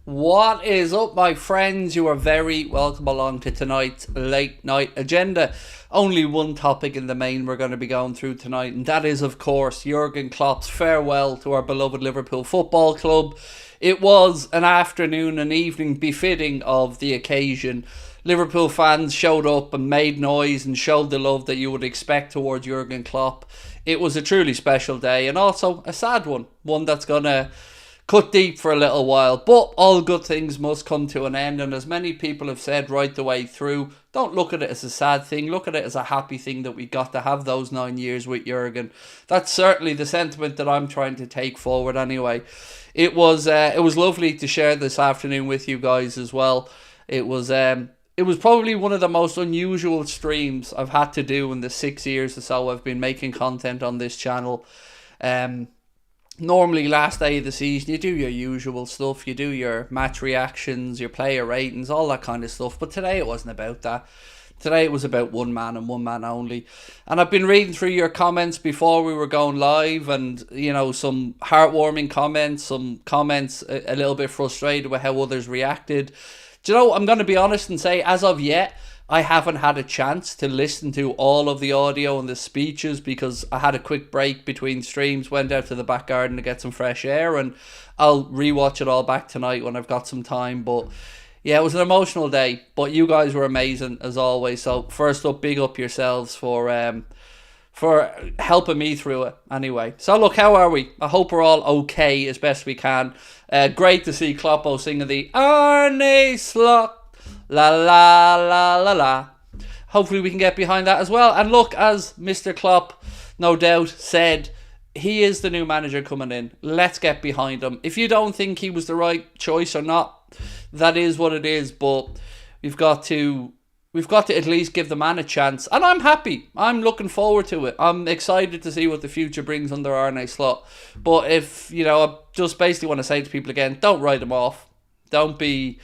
What is up, my friends? You are very welcome along to tonight's late night agenda. Only one topic in the main we're going to be going through tonight, and that is, of course, Jurgen Klopp's farewell to our beloved Liverpool Football Club. It was an afternoon and evening befitting of the occasion. Liverpool fans showed up and made noise and showed the love that you would expect towards Jurgen Klopp. It was a truly special day, and also a sad one that's going to cut deep for a little while, but all good things must come to an end, and as many people have said right the way through, don't look at it as a sad thing, look at it as a happy thing that we got to have those 9 years with Jurgen. That's certainly the sentiment that I'm trying to take forward anyway. It was lovely to share this afternoon with you guys as well. It was probably one of the most unusual streams I've had to do in the 6 years or so I've been making content on this channel. Normally, last day of the season, you do your usual stuff. You do your match reactions, your player ratings, all that kind of stuff. But today it wasn't about that. Today it was about one man and one man only. And I've been reading through your comments before we were going live, and, you know, some heartwarming comments, some comments a little bit frustrated with how others reacted. Do you know, I'm going to be honest and say, as of yet, I haven't had a chance to listen to all of the audio and the speeches because I had a quick break between streams, went out to the back garden to get some fresh air, and I'll rewatch it all back tonight when I've got some time. But yeah, it was an emotional day, but you guys were amazing as always. So first up, big up yourselves for helping me through it anyway. So look, how are we? I hope we're all okay as best we can. Great to see Kloppo singing the Arne Slot. La la la la la. Hopefully we can get behind that as well. And look, as Mr. Klopp no doubt said, he is the new manager coming in. Let's get behind him. If you don't think he was the right choice or not, that is what it is. But we've got to at least give the man a chance. And I'm happy. I'm looking forward to it. I'm excited to see what the future brings under Arne Slot. But if, you know, I just basically want to say to people again, don't write him off. Don't be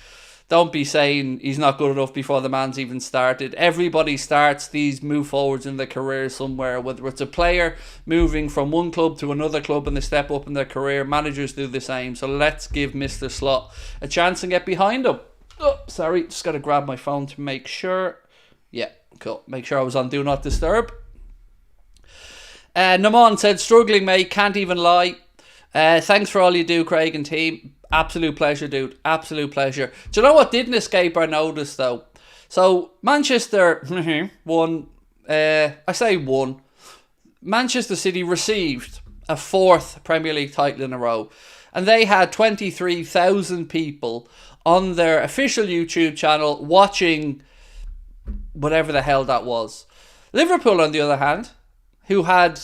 saying he's not good enough before the man's even started. Everybody starts these move forwards in their career somewhere, whether it's a player moving from one club to another club and they step up in their career. Managers do the same. So let's give Mr. Slot a chance and get behind him. Oh, sorry, just got to grab my phone to make sure. Yeah, cool. Make sure I was on Do Not Disturb. Naman said, struggling mate, can't even lie. Thanks for all you do, Craig and team. Absolute pleasure, dude. Absolute pleasure. Do you know what didn't escape our notice, though? So, Manchester won. I say won. Manchester City received a fourth Premier League title in a row. And they had 23,000 people on their official YouTube channel watching whatever the hell that was. Liverpool, on the other hand, who had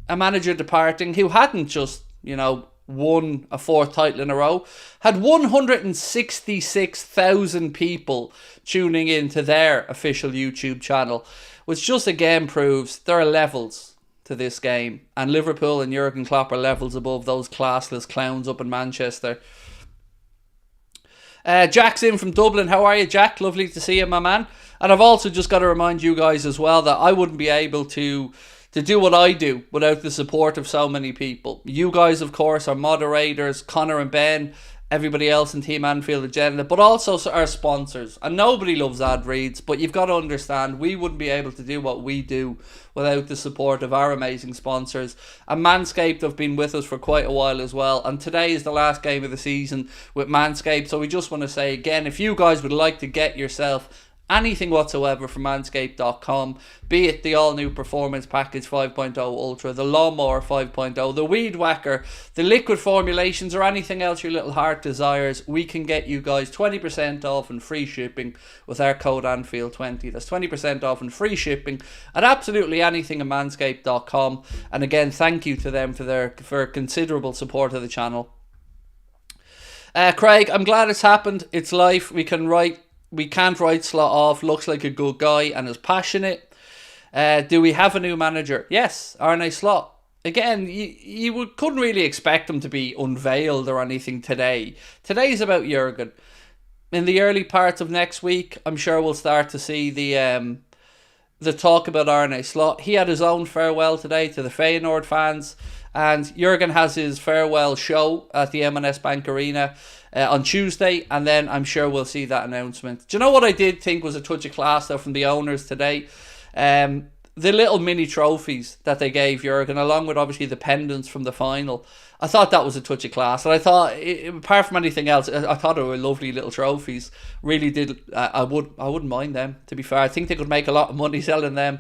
a manager departing, who hadn't just, you know, won a fourth title in a row, had 166,000 people tuning into their official YouTube channel, which just again proves there are levels to this game, and Liverpool and Jurgen Klopp are levels above those classless clowns up in Manchester. Jack's in from Dublin. How are you, Jack? Lovely to see you, my man. And I've also just got to remind you guys as well that I wouldn't be able to do what I do without the support of so many people. You guys, of course, are moderators, Connor and Ben, everybody else in Team Anfield Agenda, but also our sponsors. And nobody loves ad reads, but you've got to understand, we wouldn't be able to do what we do without the support of our amazing sponsors. And Manscaped have been with us for quite a while as well. And today is the last game of the season with Manscaped. So we just want to say again, if you guys would like to get yourself anything whatsoever from manscaped.com, be it the all-new Performance Package 5.0 Ultra, the Lawnmower 5.0, the Weed Whacker, the liquid formulations, or anything else your little heart desires, we can get you guys 20% off and free shipping with our code Anfield20. That's 20% off and free shipping at absolutely anything at manscaped.com. And again, thank you to them for considerable support of the channel. Craig, I'm glad it's happened. It's life. We can't write Slot off. Looks like a good guy and is passionate. Do we have a new manager? Yes, Arne Slot. Again, you couldn't really expect him to be unveiled or anything today. Today's about Jurgen. In the early parts of next week, I'm sure we'll start to see the the talk about Arne Slot. He had his own farewell today to the Feyenoord fans, and Jurgen has his farewell show at the M&S Bank Arena on Tuesday, and then I'm sure we'll see that announcement. Do you know what I did think was a touch of class though from the owners today? The little mini trophies that they gave Jurgen, along with obviously the pendants from the final. I thought that was a touch of class, and I thought, apart from anything else, I thought they were lovely little trophies. Really did. I wouldn't mind them, to be fair. I think they could make a lot of money selling them.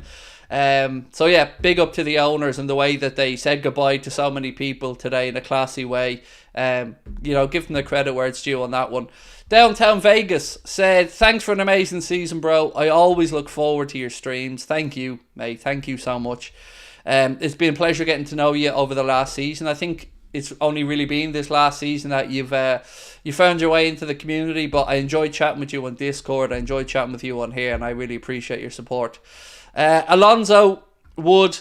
So yeah, big up to the owners and the way that they said goodbye to so many people today in a classy way. Give them the credit where it's due on that one. Downtown Vegas said, thanks for an amazing season, bro. I always look forward to your streams. Thank you, mate. Thank you so much. It's been a pleasure getting to know you over the last season. I think it's only really been this last season that you found your way into the community, but I enjoyed chatting with you on Discord. I enjoyed chatting with you on here, and I really appreciate your support. Alonso Wood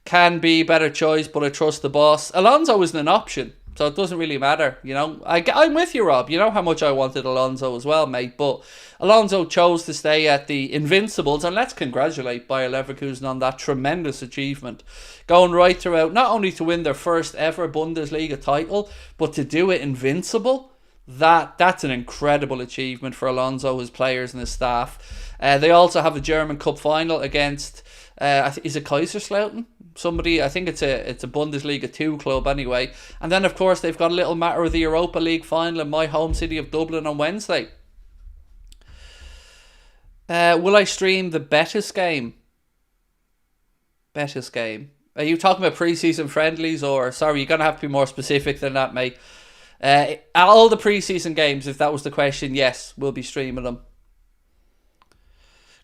can be a better choice, but I trust the boss. Alonso isn't an option, so it doesn't really matter, I'm with you, Rob. You know how much I wanted Alonso as well, mate. But Alonso chose to stay at the Invincibles, and let's congratulate Bayer Leverkusen on that tremendous achievement. Going right throughout, not only to win their first ever Bundesliga title, but to do it invincible. That's an incredible achievement for Alonso, his players and his staff. They also have a German Cup final against, is it Kaiserslautern? Somebody, I think it's a Bundesliga 2 club anyway. And then, of course, they've got a little matter of the Europa League final in my home city of Dublin on Wednesday. Will I stream the Betis game? Betis game. Are you talking about pre-season friendlies, or... Sorry, you're going to have to be more specific than that, mate. All the pre-season games, if that was the question, yes, we'll be streaming them.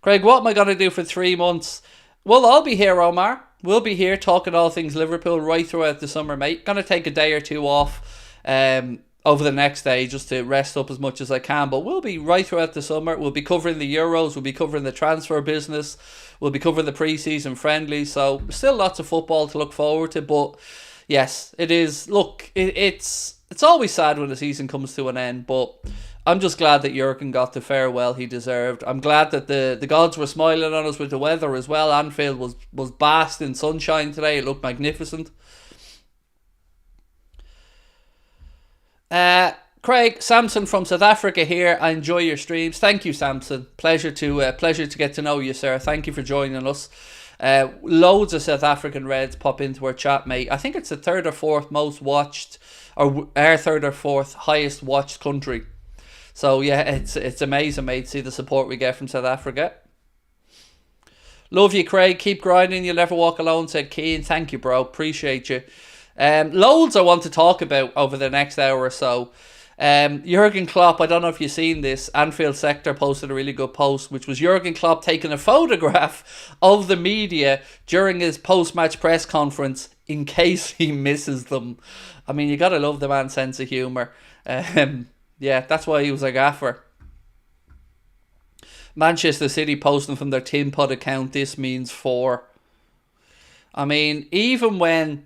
Craig, what am I going to do for 3 months? Well, I'll be here, Omar. We'll be here talking all things Liverpool right throughout the summer, mate. Going to take a day or two off over the next day just to rest up as much as I can. But we'll be right throughout the summer. We'll be covering the Euros. We'll be covering the transfer business. We'll be covering the pre-season friendlies. So still lots of football to look forward to. But yes, it is. Look, it's always sad when the season comes to an end. But I'm just glad that Jurgen got the farewell he deserved. I'm glad that the gods were smiling on us with the weather as well. Anfield was basked in sunshine today. It looked magnificent. Craig Samson from South Africa here. I enjoy your streams. Thank you, Samson. Pleasure to get to know you, sir. Thank you for joining us. Loads of South African Reds pop into our chat, mate. I think it's the third or fourth most watched, or our third or fourth highest watched country. So yeah, it's amazing, mate, to see the support we get from South Africa. Love you, Craig. Keep grinding. You'll never walk alone, said Keane. Thank you, bro. Appreciate you. Loads I want to talk about over the next hour or so. Jurgen Klopp, I don't know if you've seen this. Anfield Sector posted a really good post, which was Jurgen Klopp taking a photograph of the media during his post-match press conference in case he misses them. I mean, you gotta love the man's sense of humour. Yeah, that's why he was a gaffer. Manchester City posting from their Tin Pot account, this means 4. I mean, even when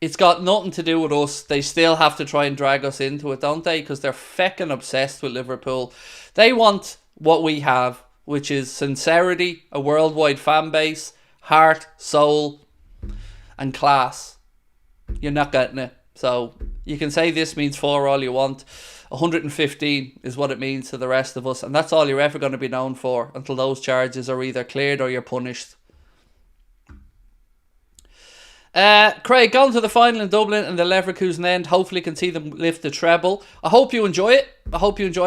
it's got nothing to do with us, they still have to try and drag us into it, don't they? Because they're feckin' obsessed with Liverpool. They want what we have, which is sincerity, a worldwide fan base, heart, soul, and class. You're not getting it. So you can say this means 4 all you want. 115 is what it means to the rest of us, and that's all you're ever going to be known for until those charges are either cleared or you're punished. Craig, going to the final in Dublin and the Leverkusen end. Hopefully can see them lift the treble. I hope you enjoy it.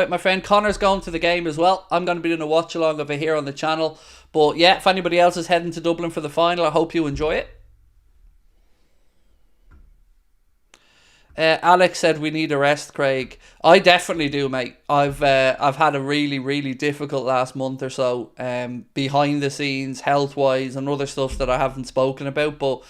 My friend. Connor's going to the game as well. I'm going to be doing a watch along of it here on the channel. But yeah, if anybody else is heading to Dublin for the final, I hope you enjoy it. Alex said we need a rest, Craig. I definitely do, mate. I've had a really, really difficult last month or so, behind the scenes, health-wise, and other stuff that I haven't spoken about. But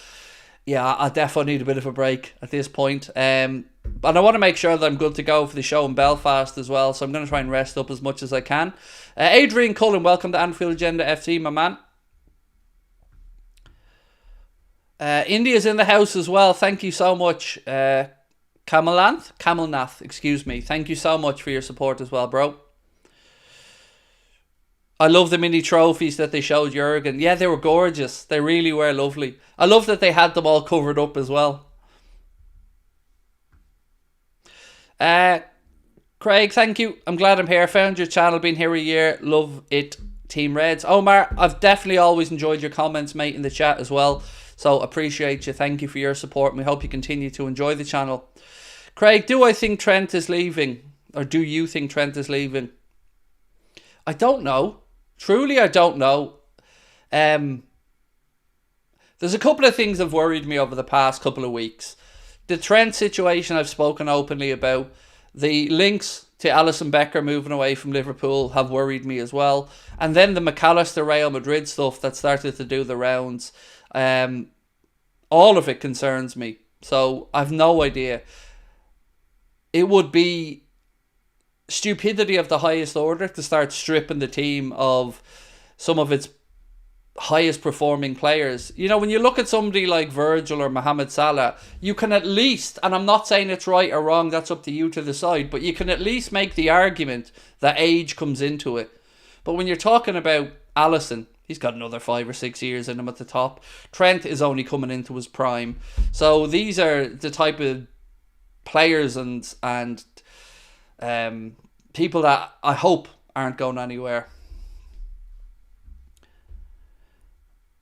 yeah, I definitely need a bit of a break at this point. And I want to make sure that I'm good to go for the show in Belfast as well. So I'm going to try and rest up as much as I can. Adrian Cullen, welcome to Anfield Agenda FC, my man. India's in the house as well. Thank you so much. Kamalnath, excuse me. Thank you so much for your support as well, bro. I love the mini trophies that they showed Jurgen. Yeah, they were gorgeous. They really were lovely. I love that they had them all covered up as well. Craig, thank you. I'm glad I'm here. Found your channel, been here a year. Love it, Team Reds. Omar, I've definitely always enjoyed your comments, mate, in the chat as well. So appreciate you. Thank you for your support, and we hope you continue to enjoy the channel. Craig, do I think Trent is leaving? Or do you think Trent is leaving? I don't know. Truly, I don't know. There's a couple of things that have worried me over the past couple of weeks. The Trent situation I've spoken openly about. The links to Alisson Becker moving away from Liverpool have worried me as well. And then the McAllister Real Madrid stuff that started to do the rounds. All of it concerns me. So I've no idea. It would be stupidity of the highest order to start stripping the team of some of its highest performing players. You know, when you look at somebody like Virgil or Mohamed Salah, you can at least, and I'm not saying it's right or wrong, that's up to you to decide, but you can at least make the argument that age comes into it. But when you're talking about Alisson, he's got another 5 or 6 years in him at the top. Trent is only coming into his prime. So these are the type of players and people that I hope aren't going anywhere.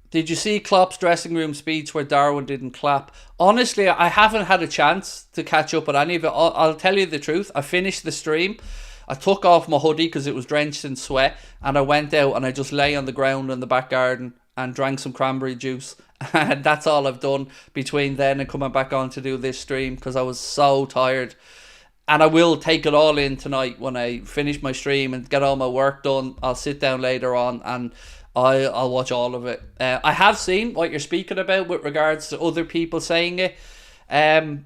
Did you see Klopp's dressing room speech where Darwin didn't clap? Honestly, I haven't had a chance to catch up on any of it. I'll tell you the truth. I finished the stream. I took off my hoodie because it was drenched in sweat. And I went out and I just lay on the ground in the back garden and drank some cranberry juice. And that's all I've done between then and coming back on to do this stream because I was so tired. And I will take it all in tonight when I finish my stream and get all my work done. I'll sit down later on and I'll watch all of it. I have seen what you're speaking about with regards to other people saying it. And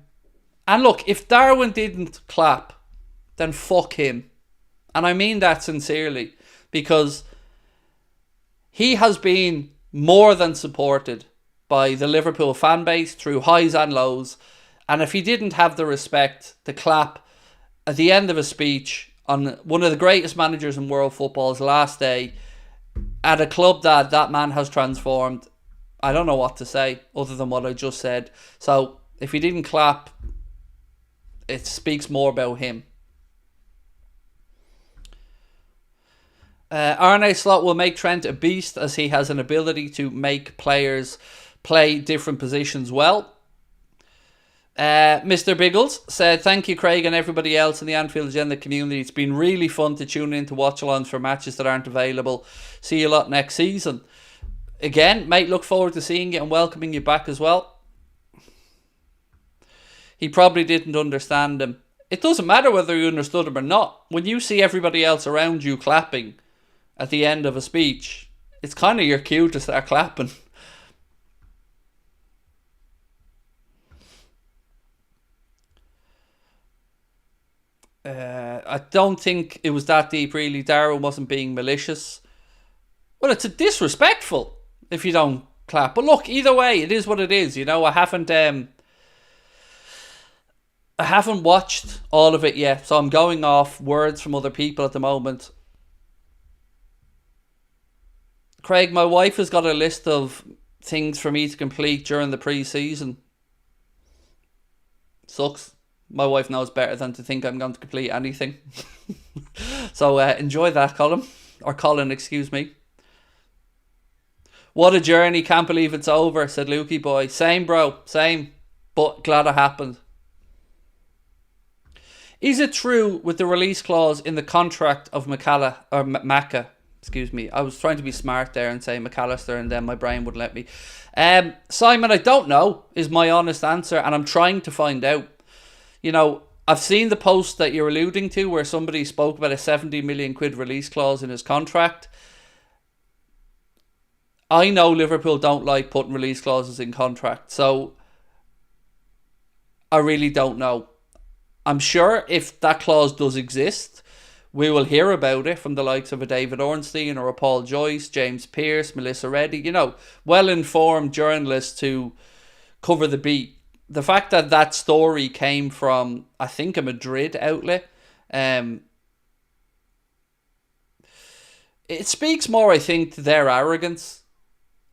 look, if Darwin didn't clap, then fuck him. And I mean that sincerely. Because he has been more than supported by the Liverpool fan base through highs and lows. And if he didn't have the respect to clap at the end of a speech on one of the greatest managers in world football's last day, at a club that man has transformed, I don't know what to say other than what I just said. So if he didn't clap, it speaks more about him. Arne Slot will make Trent a beast as he has an ability to make players play different positions well. Mr. Biggles said, thank you, Craig, and everybody else in the Anfield Agenda community. It's been really fun to tune in to watch-alongs for matches that aren't available. See you a lot next season. Again, mate, look forward to seeing you and welcoming you back as well. He probably didn't understand him. It doesn't matter whether you understood him or not. When you see everybody else around you clapping at the end of a speech, it's kind of your cue to start clapping. I don't think it was that deep, really. Darwin wasn't being malicious. Well, it's disrespectful if you don't clap. But look, either way, it is what it is. You know, I haven't watched all of it yet, so I'm going off words from other people at the moment. Craig, my wife has got a list of things for me to complete during the pre-season. Sucks. My wife knows better than to think I'm going to complete anything. So enjoy that, Colin, excuse me. What a journey, can't believe it's over, said Lukey boy. Same, bro, same, but glad it happened. Is it true with the release clause in the contract of Macca? Excuse me, I was trying to be smart there and say McAllister and then my brain would let me. Simon, I don't know, is my honest answer, and I'm trying to find out. You know, I've seen the post that you're alluding to where somebody spoke about a 70 million quid release clause in his contract. I know Liverpool don't like putting release clauses in contract, so I really don't know. I'm sure if that clause does exist, we will hear about it from the likes of a David Ornstein or a Paul Joyce, James Pearce, Melissa Reddy, you know, well-informed journalists to cover the beat. The fact that that story came from, I think, a Madrid outlet, it speaks more, I think, to their arrogance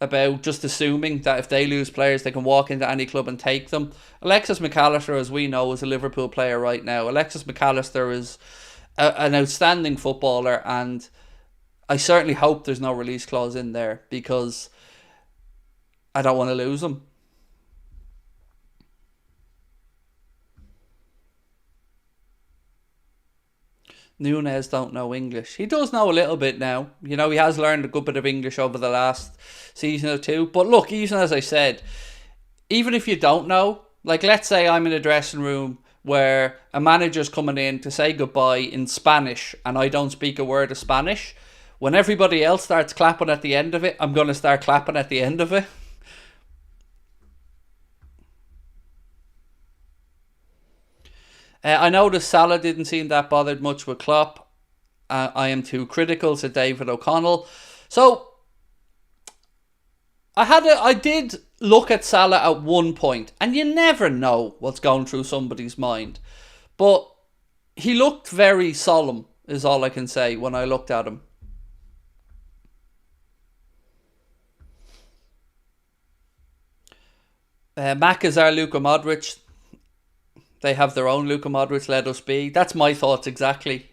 about just assuming that if they lose players, they can walk into any club and take them. Alexis McAllister, as we know, is a Liverpool player right now. Alexis McAllister is an outstanding footballer, and I certainly hope there's no release clause in there because I don't want to lose him. Nunes don't know English. He does know a little bit now. You know, he has learned a good bit of English over the last season or two. But look, even as I said, even if you don't know, like let's say I'm in a dressing room where a manager's coming in to say goodbye in Spanish and I don't speak a word of Spanish, when everybody else starts clapping at the end of it, I'm going to start clapping at the end of it. I noticed Salah didn't seem that bothered much with Klopp. I am too critical, said David O'Connell. So, I did look at Salah at one point, and you never know what's going through somebody's mind. But he looked very solemn, is all I can say when I looked at him. Mac is our Luka Modric. They have their own Luka Modric, let us be. That's my thoughts exactly.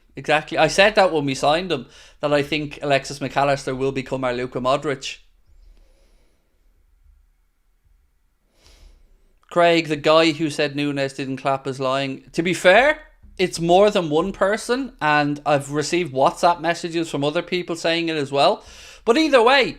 I said that when we signed him, that I think Alexis McAllister will become our Luka Modric. Craig, the guy who said Nunes didn't clap, is lying. To be fair, it's more than one person, and I've received WhatsApp messages from other people saying it as well. But either way,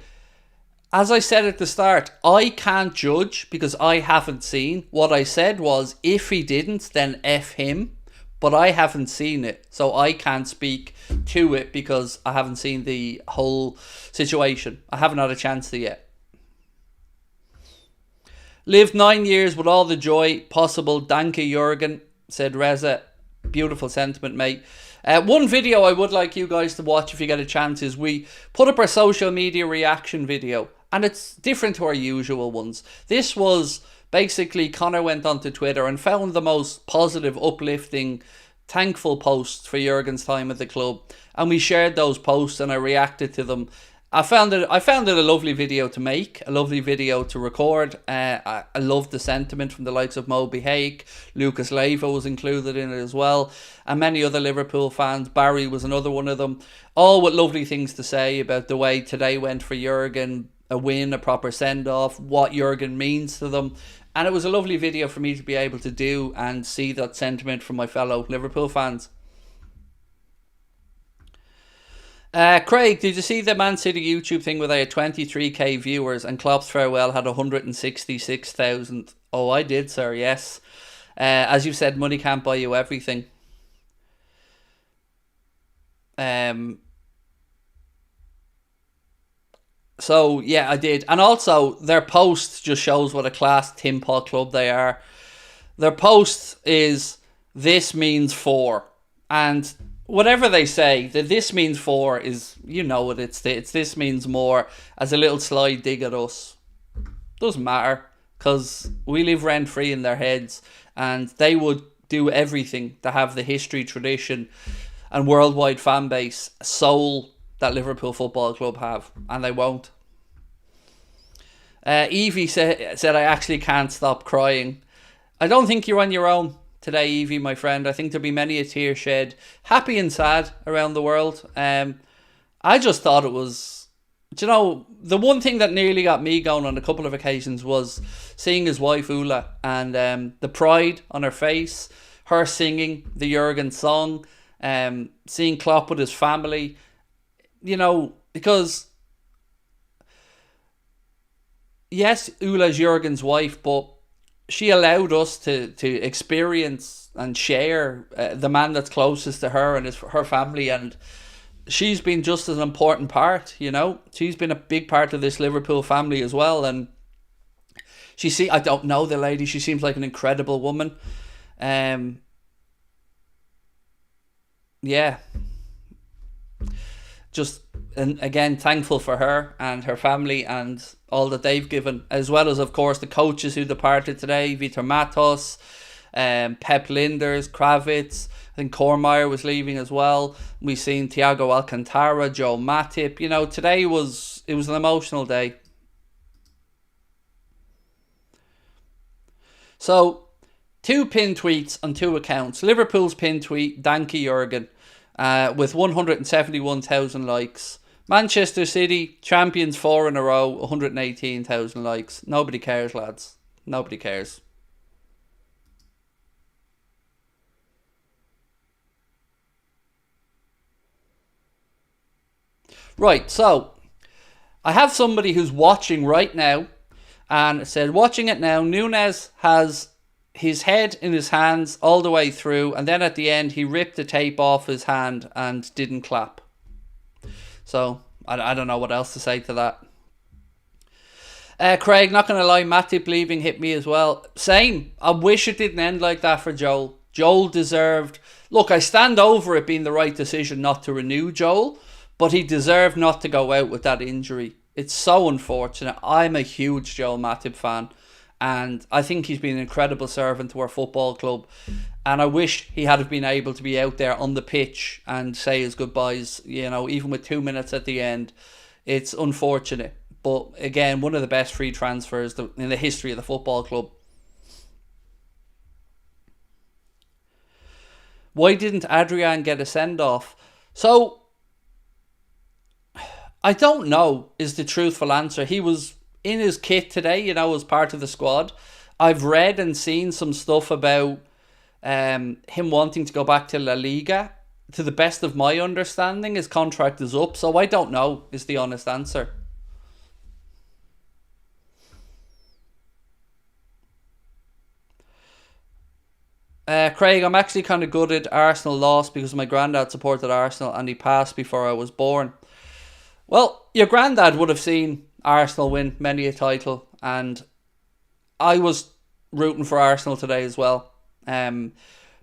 as I said at the start, I can't judge because I haven't seen. What I said was, if he didn't, then F him. But I haven't seen it, so I can't speak to it because I haven't seen the whole situation. I haven't had a chance to yet. Lived 9 years with all the joy possible. Danke, Jurgen, said Reza. Beautiful sentiment, mate. One video I would like you guys to watch if you get a chance is we put up our social media reaction video. And it's different to our usual ones. This was basically Connor went onto Twitter and found the most positive, uplifting, thankful posts for Jurgen's time at the club. And we shared those posts and I reacted to them. I found it a lovely video to make, a lovely video to record. I loved the sentiment from the likes of Moby Hake. Lucas Leiva was included in it as well. And many other Liverpool fans. Barry was another one of them. All with lovely things to say about the way today went for Jurgen. A win, a proper send-off, what Jurgen means to them. And it was a lovely video for me to be able to do and see that sentiment from my fellow Liverpool fans. Craig, did you see the Man City YouTube thing where they had 23k viewers and Klopp's farewell had 166,000? Oh, I did, sir, yes. As you said, money can't buy you everything. So, yeah, I did. And also, their post just shows what a class Tim Pot club they are. Their post is, this means 4. And whatever they say, that this means 4 is, you know what it's this means more, as a little sly dig at us. Doesn't matter, because we live rent-free in their heads, and they would do everything to have the history, tradition, and worldwide fan base, soul that Liverpool Football Club have, and they won't. Evie said, I actually can't stop crying. I don't think you're on your own today, Evie, my friend. I think there'll be many a tear shed, happy and sad, around the world. I just thought it was, you know, the one thing that nearly got me going on a couple of occasions was seeing his wife Ula and the pride on her face, her singing the Jurgen song, seeing Klopp with his family. You know, because yes, Ula's Jurgen's wife, but she allowed us to experience and share the man that's closest to her and her family, and she's been just as an important part, you know. She's been a big part of this Liverpool family as well, and I don't know the lady, she seems like an incredible woman. Yeah. Just, and again, thankful for her and her family and all that they've given, as well as, of course, the coaches who departed today, Vitor Matos, Pep Linders, Kravitz. I think Kormeyer was leaving as well. We've seen Thiago Alcantara, Joe Matip. You know, today was an emotional day. So, 2 pinned tweets on 2 accounts. Liverpool's pinned tweet, Danke Jurgen, with 171,000 likes. Manchester City, champions 4 in a row, 118,000 likes. Nobody cares, lads. Nobody cares. Right, so I have somebody who's watching right now, and it said, watching it now, Nunes has his head in his hands all the way through, and then at the end he ripped the tape off his hand and didn't clap. So I don't know what else to say to that. Craig, not going to lie, Matip leaving hit me as well. Same. I wish it didn't end like that for Joel. Joel deserved... Look, I stand over it being the right decision not to renew Joel, but he deserved not to go out with that injury. It's so unfortunate. I'm a huge Joel Matip fan, and I think he's been an incredible servant to our football club. And I wish he had been able to be out there on the pitch and say his goodbyes, you know, even with 2 minutes at the end. It's unfortunate. But again, one of the best free transfers in the history of the football club. Why didn't Adrian get a send-off? So, I don't know is the truthful answer. He was in his kit today, you know, as part of the squad. I've read and seen some stuff about him wanting to go back to La Liga. To the best of my understanding, his contract is up, so I don't know is the honest answer. Craig, I'm actually kind of gutted Arsenal lost because my granddad supported Arsenal and he passed before I was born. Well, your granddad would have seen Arsenal win many a title, and I was rooting for Arsenal today as well,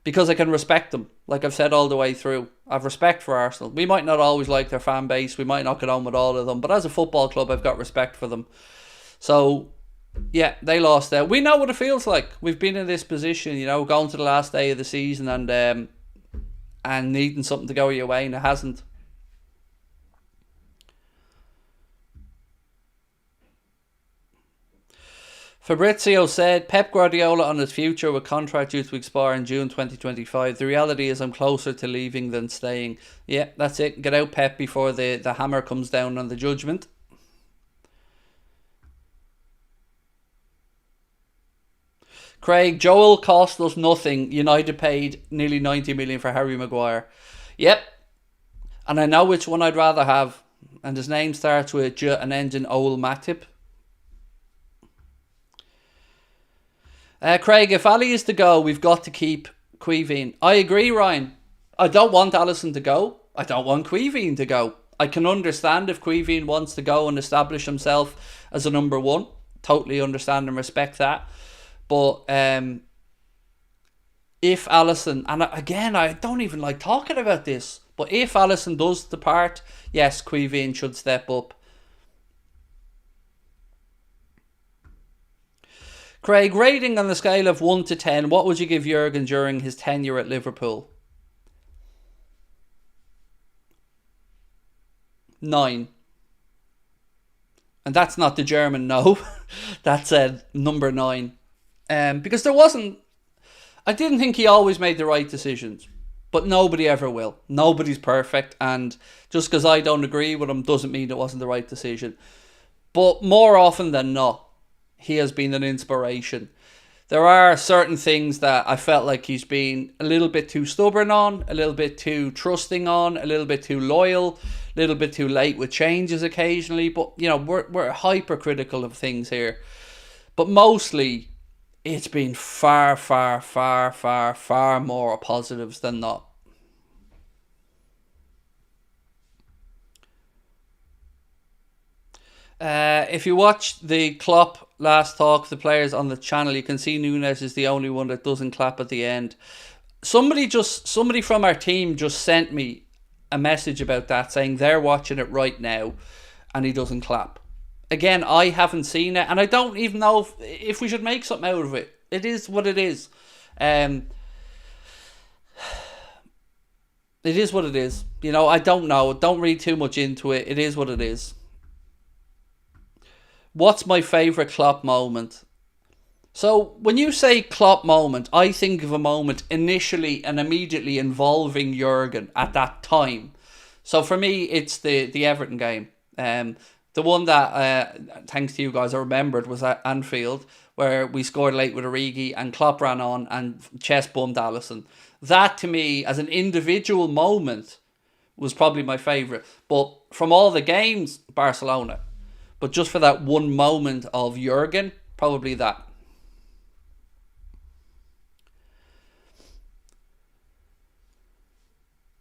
because I can respect them. Like I've said all the way through, I've respect for Arsenal. We might not always like their fan base, we might not get on with all of them, but as a football club, I've got respect for them. So, yeah, they lost there. We know what it feels like. We've been in this position, you know, going to the last day of the season and needing something to go your way, and it hasn't. Fabrizio said, Pep Guardiola on his future with contract due to expire in June 2025. The reality is I'm closer to leaving than staying. Yeah, that's it. Get out, Pep, before the hammer comes down on the judgment. Craig, Joel cost us nothing. United paid nearly 90 million for Harry Maguire. Yep. And I know which one I'd rather have. And his name starts with J and ends in Ol Matip. Craig, if Ali is to go, we've got to keep Quiveen. I agree, Ryan. I don't want Alisson to go. I don't want Quiveen to go. I can understand if Quiveen wants to go and establish himself as a number one. Totally understand and respect that. But if Alisson, and again, I don't even like talking about this, but if Alisson does depart, yes, Quiveen should step up. Craig, rating on the scale of 1 to 10, what would you give Jurgen during his tenure at Liverpool? 9. And that's not the German no. That's number 9. Because there wasn't... I didn't think he always made the right decisions. But nobody ever will. Nobody's perfect. And just because I don't agree with him doesn't mean it wasn't the right decision. But more often than not, he has been an inspiration. There are certain things that I felt like he's been a little bit too stubborn on, a little bit too trusting on, a little bit too loyal, a little bit too late with changes occasionally. But, you know, we're hypercritical of things here. But mostly, it's been far, far, far, far, far more positives than not. If you watch the Klopp last talk, the players on the channel, you can see Nunes is the only one that doesn't clap at the end. Somebody from our team just sent me a message about that, saying they're watching it right now and he doesn't clap. Again, I haven't seen it, and I don't even know if we should make something out of it. It is what it is. It is what it is. I don't know. Don't read too much into it. It is what it is. What's my favourite Klopp moment? So when you say Klopp moment, I think of a moment initially and immediately involving Jurgen at that time. So for me, it's the Everton game. The one that, thanks to you guys, I remembered was at Anfield, where we scored late with Origi and Klopp ran on and chest bummed Alisson. That to me, as an individual moment, was probably my favourite. But from all the games, Barcelona. But just for that one moment of Jurgen, probably that.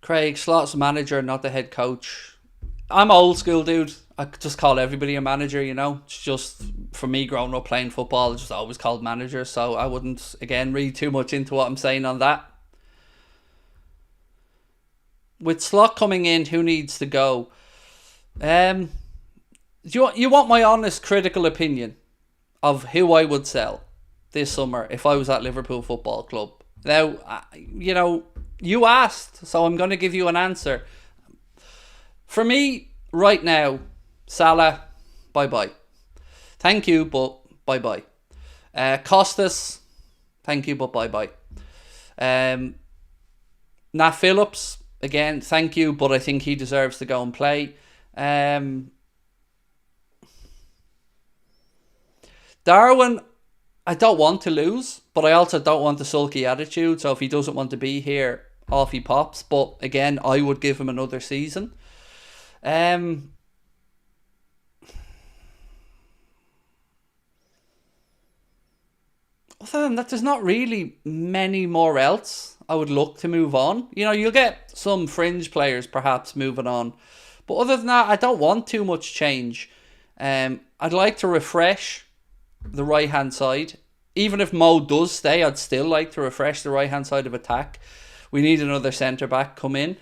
Craig, Slot's manager, not the head coach. I'm old school, dude. I just call everybody a manager, It's just, for me, growing up playing football, it's just always called manager. So I wouldn't, again, read too much into what I'm saying on that. With Slot coming in, who needs to go? You want my honest critical opinion of who I would sell this summer if I was at Liverpool Football Club? Now, you asked, so I'm going to give you an answer. For me, right now, Salah, bye-bye. Thank you, but bye-bye. Costas, thank you, but bye-bye. Nat Phillips, again, thank you, but I think he deserves to go and play. Darwin, I don't want to lose, but I also don't want the sulky attitude. So if he doesn't want to be here, off he pops. But again, I would give him another season. Other than that, there's not really many more else I would look to move on. You'll get some fringe players perhaps moving on. But other than that, I don't want too much change. I'd like to refresh the right-hand side. Even if Mo does stay, I'd still like to refresh the right-hand side of attack. We need another centre-back come in.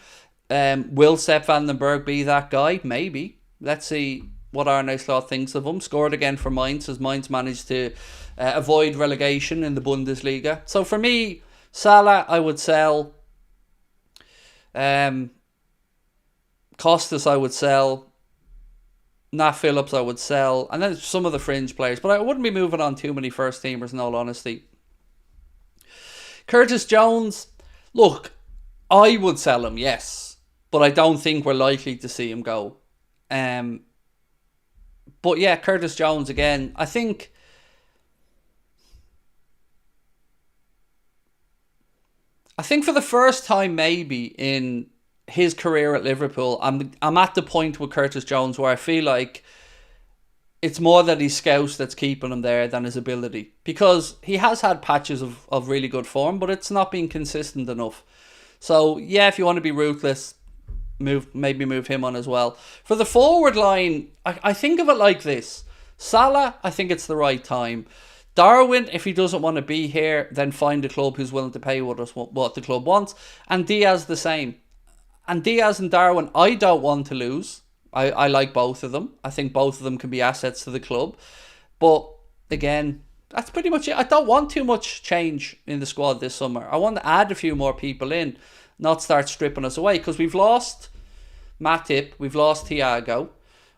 Will Sepp van den Berg be that guy? Maybe. Let's see what Arne Slot thinks of him. Scored again for Mainz, as Mainz managed to avoid relegation in the Bundesliga. So for me, Salah, I would sell. Costas, I would sell. Nat Phillips, I would sell. And then some of the fringe players. But I wouldn't be moving on too many first teamers, in all honesty. Curtis Jones, look, I would sell him, yes. But I don't think we're likely to see him go. But yeah, Curtis Jones again. I think for the first time maybe in his career at Liverpool, I'm at the point with Curtis Jones where I feel like it's more that he's scout that's keeping him there than his ability. Because he has had patches of really good form, but it's not been consistent enough. So yeah, if you want to be ruthless, maybe move him on as well. For the forward line, I think of it like this. Salah, I think it's the right time. Darwin, if he doesn't want to be here, then find a club who's willing to pay what the club wants. And Diaz the same. And Diaz and Darwin, I don't want to lose. I like both of them. I think both of them can be assets to the club. But again, that's pretty much it. I don't want too much change in the squad this summer. I want to add a few more people in, not start stripping us away. Because we've lost Matip, we've lost Thiago.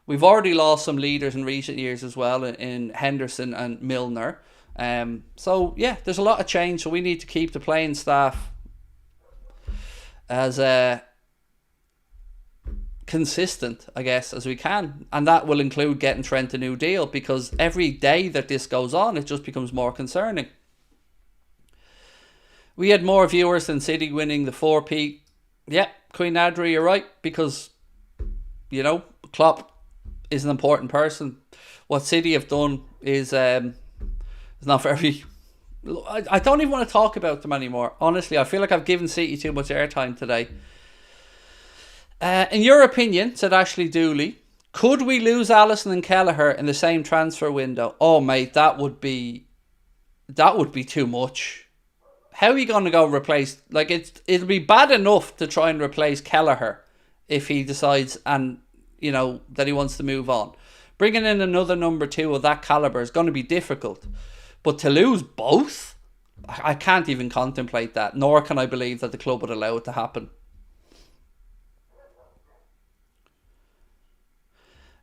We've already lost some leaders in recent years as well in Henderson and Milner. So yeah, there's a lot of change. So we need to keep the playing staff as consistent, I guess, as we can. And that will include getting Trent a new deal, because every day that this goes on, it just becomes more concerning. We had more viewers than City winning the 4P. Yeah, Queen Adri, you're right, because, Klopp is an important person. What City have done is not very... I don't even want to talk about them anymore. Honestly, I feel like I've given City too much airtime today. In your opinion, said Ashley Dooley, could we lose Alisson and Kelleher in the same transfer window? Oh, mate, that would be too much. How are you going to go replace... it'll be bad enough to try and replace Kelleher if he decides that he wants to move on. Bringing in another number 2 of that calibre is going to be difficult. But to lose both? I can't even contemplate that, nor can I believe that the club would allow it to happen.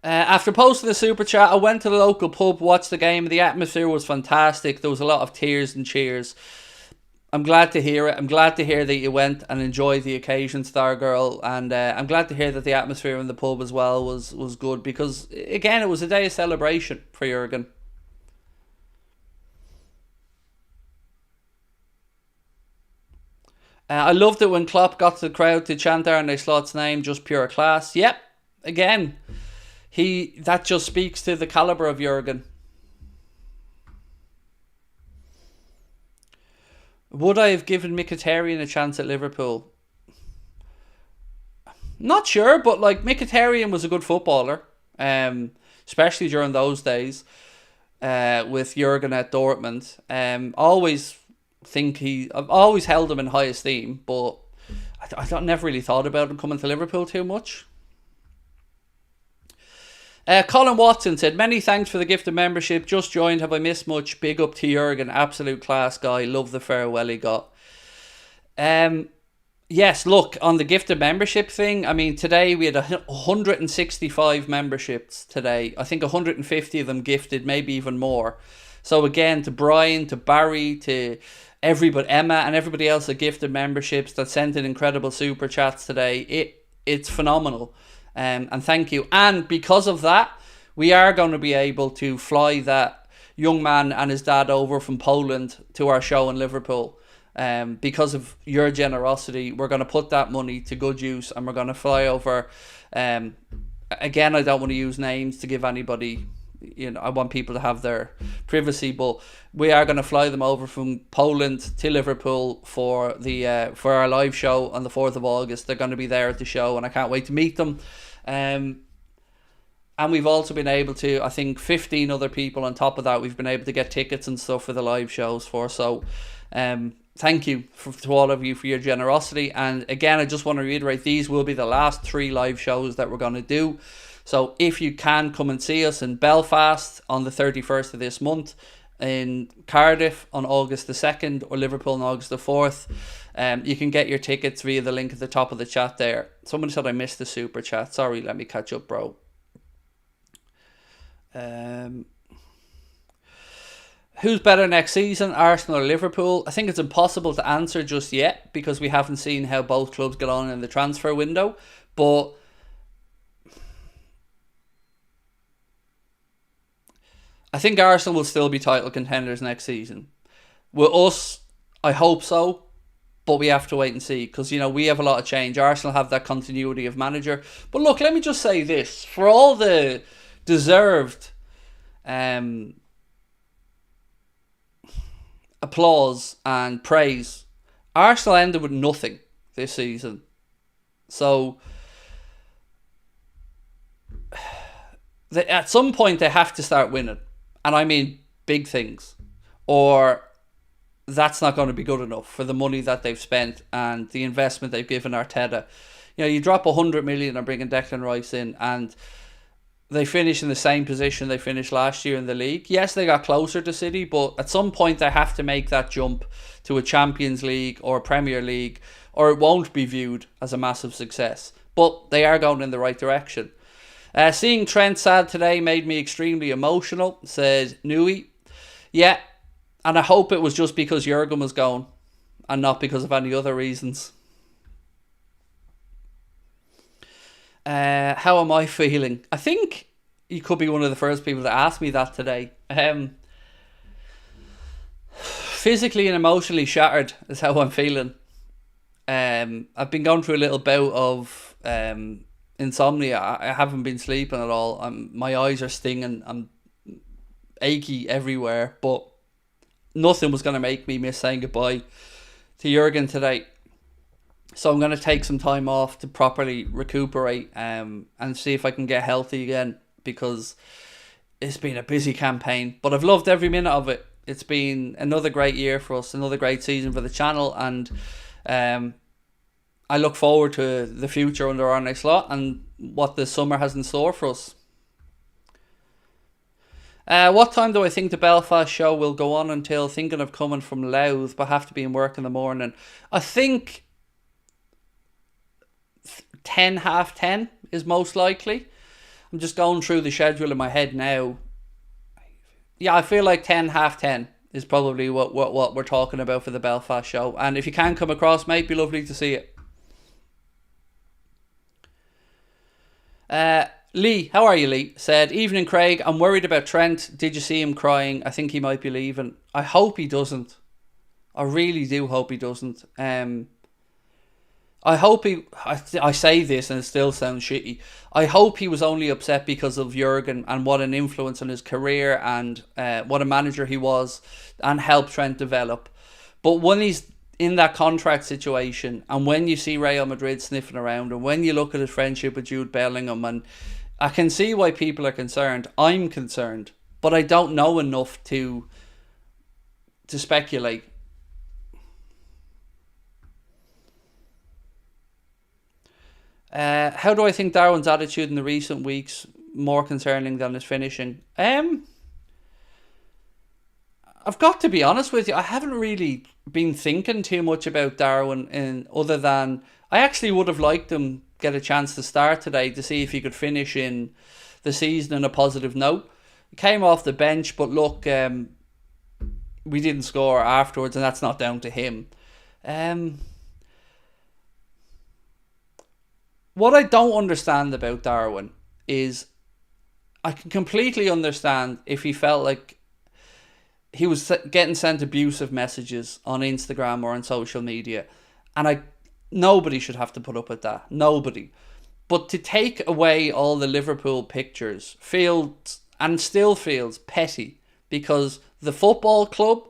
After posting the super chat, I went to the local pub, watched the game. The atmosphere was fantastic. There was a lot of tears and cheers. I'm glad to hear it. I'm glad to hear that you went and enjoyed the occasion, Star Girl. And I'm glad to hear that the atmosphere in the pub as well was good, because, again, it was a day of celebration for Jurgen. I loved it when Klopp got the crowd to chant Arne Slot's name, just pure class. Yep, again, that just speaks to the calibre of Jurgen. Would I have given Mkhitaryan a chance at Liverpool? Not sure, but like, Mkhitaryan was a good footballer, especially during those days with Jurgen at Dortmund. I've always held him in high esteem, but I never really thought about him coming to Liverpool too much. Colin Watson said, many thanks for the gift of membership. Just joined. Have I missed much? Big up to Jurgen. Absolute class guy. Love the farewell he got. Yes, look, on the gift of membership thing, I mean, today we had 165 memberships today. I think 150 of them gifted, maybe even more. So again, to Brian, to Barry, to everybody, Emma and everybody else that gifted memberships, that sent in incredible super chats today, it's phenomenal. And thank you. And because of that, we are going to be able to fly that young man and his dad over from Poland to our show in Liverpool. Because of your generosity, we're going to put that money to good use, and we're going to fly over. Again, I don't want to use names to give anybody, I want people to have their privacy, but we are going to fly them over from Poland to Liverpool for our live show on the 4th of August. They're going to be there at the show, and I can't wait to meet them. And we've also been able to, I think, 15 other people on top of that, we've been able to get tickets and stuff for the live shows for. So thank you to all of you for your generosity. And again, I just want to reiterate, these will be the last 3 live shows that we're going to do. So if you can, come and see us in Belfast on the 31st of this month, in Cardiff on August the 2nd, or Liverpool on August the 4th. You can get your tickets via the link at the top of the chat there. Someone said I missed the super chat. Sorry, let me catch up, bro. Who's better next season, Arsenal or Liverpool? I think it's impossible to answer just yet, because we haven't seen how both clubs get on in the transfer window. But I think Arsenal will still be title contenders next season. With us, I hope so, but we have to wait and see, because, we have a lot of change. Arsenal have that continuity of manager. But look, let me just say this. For all the deserved applause and praise, Arsenal ended with nothing this season. So at some point they have to start winning. And I mean big things. Or that's not going to be good enough for the money that they've spent and the investment they've given Arteta. You drop 100 million on bringing Declan Rice in, and they finish in the same position they finished last year in the league. Yes, they got closer to City, but at some point they have to make that jump to a Champions League or a Premier League, or it won't be viewed as a massive success. But they are going in the right direction. Seeing Trent sad today made me extremely emotional, said Nui. Yeah, and I hope it was just because Jurgen was gone and not because of any other reasons. How am I feeling? I think you could be one of the first people to ask me that today. Physically and emotionally shattered is how I'm feeling. I've been going through a little bout of insomnia. I haven't been sleeping at all. My eyes are stinging. I'm achy everywhere. But nothing was going to make me miss saying goodbye to Jurgen today. So I'm going to take some time off to properly recuperate and see if I can get healthy again, because it's been a busy campaign. But I've loved every minute of it. It's been another great year for us, another great season for the channel, and I look forward to the future under Arne Slot and what the summer has in store for us. What time do I think the Belfast show will go on until? Thinking of coming from Louth, but have to be in work in the morning. I think 10, half 10 is most likely. I'm just going through the schedule in my head now. Yeah, I feel like 10, half 10 is probably what we're talking about for the Belfast show. And if you can come across, mate, be lovely to see it. Lee, how are you, Lee? Said, evening, Craig. I'm worried about Trent. Did you see him crying? I think he might be leaving. I hope he doesn't. I really do hope he doesn't. I hope he... I say this and it still sounds shitty. I hope he was only upset because of Jurgen and what an influence on his career and what a manager he was and helped Trent develop. But when he's in that contract situation and when you see Real Madrid sniffing around and when you look at his friendship with Jude Bellingham, and I can see why people are concerned. I'm concerned. But I don't know enough to speculate. How do I think Darwin's attitude in the recent weeks more concerning than his finishing? I've got to be honest with you. I haven't really been thinking too much about Darwin, other than I actually would have liked him get a chance to start today to see if he could finish in the season on a positive note. He came off the bench, but look, we didn't score afterwards, and that's not down to him. What I don't understand about Darwin is I can completely understand if he felt like he was getting sent abusive messages on Instagram or on social media, and nobody should have to put up with that. Nobody. But to take away all the Liverpool pictures still feels petty, because the football club,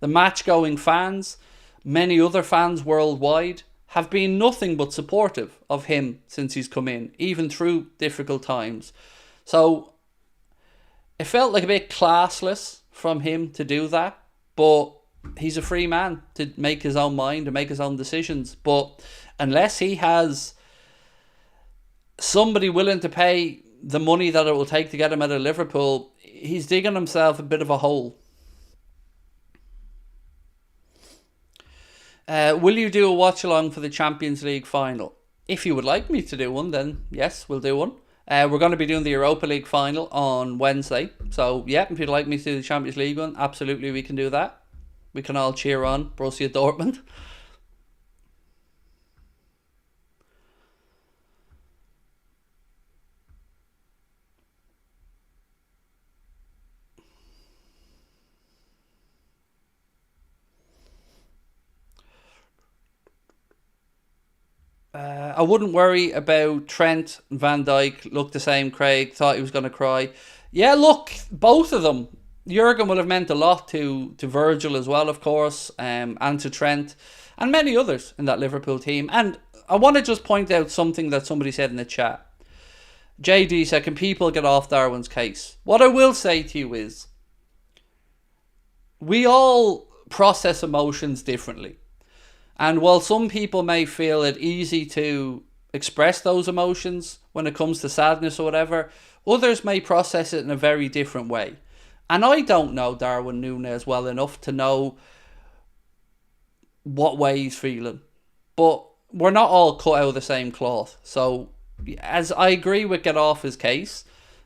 the match-going fans, many other fans worldwide have been nothing but supportive of him since he's come in, even through difficult times. So it felt like a bit classless from him to do that, but he's a free man to make his own mind and make his own decisions. But unless he has somebody willing to pay the money that it will take to get him out of Liverpool, he's digging himself a bit of a hole. Will you do a watch along for the Champions League final? If you would like me to do one, then yes, we'll do one. We're going to be doing the Europa League final on Wednesday. So, yeah, if you'd like me to do the Champions League one, absolutely we can do that. We can all cheer on Borussia Dortmund. I wouldn't worry about Trent and Van Dijk. Look the same, Craig. Thought he was going to cry. Yeah, look, both of them. Jurgen will have meant a lot to Virgil as well, of course, and to Trent, and many others in that Liverpool team. And I want to just point out something that somebody said in the chat. JD said, can people get off Darwin's case? What I will say to you is, we all process emotions differently. And while some people may feel it easy to express those emotions when it comes to sadness or whatever, others may process it in a very different way. And I don't know Darwin Núñez well enough to know what way he's feeling. But we're not all cut out of the same cloth. So, as I agree with get off his case,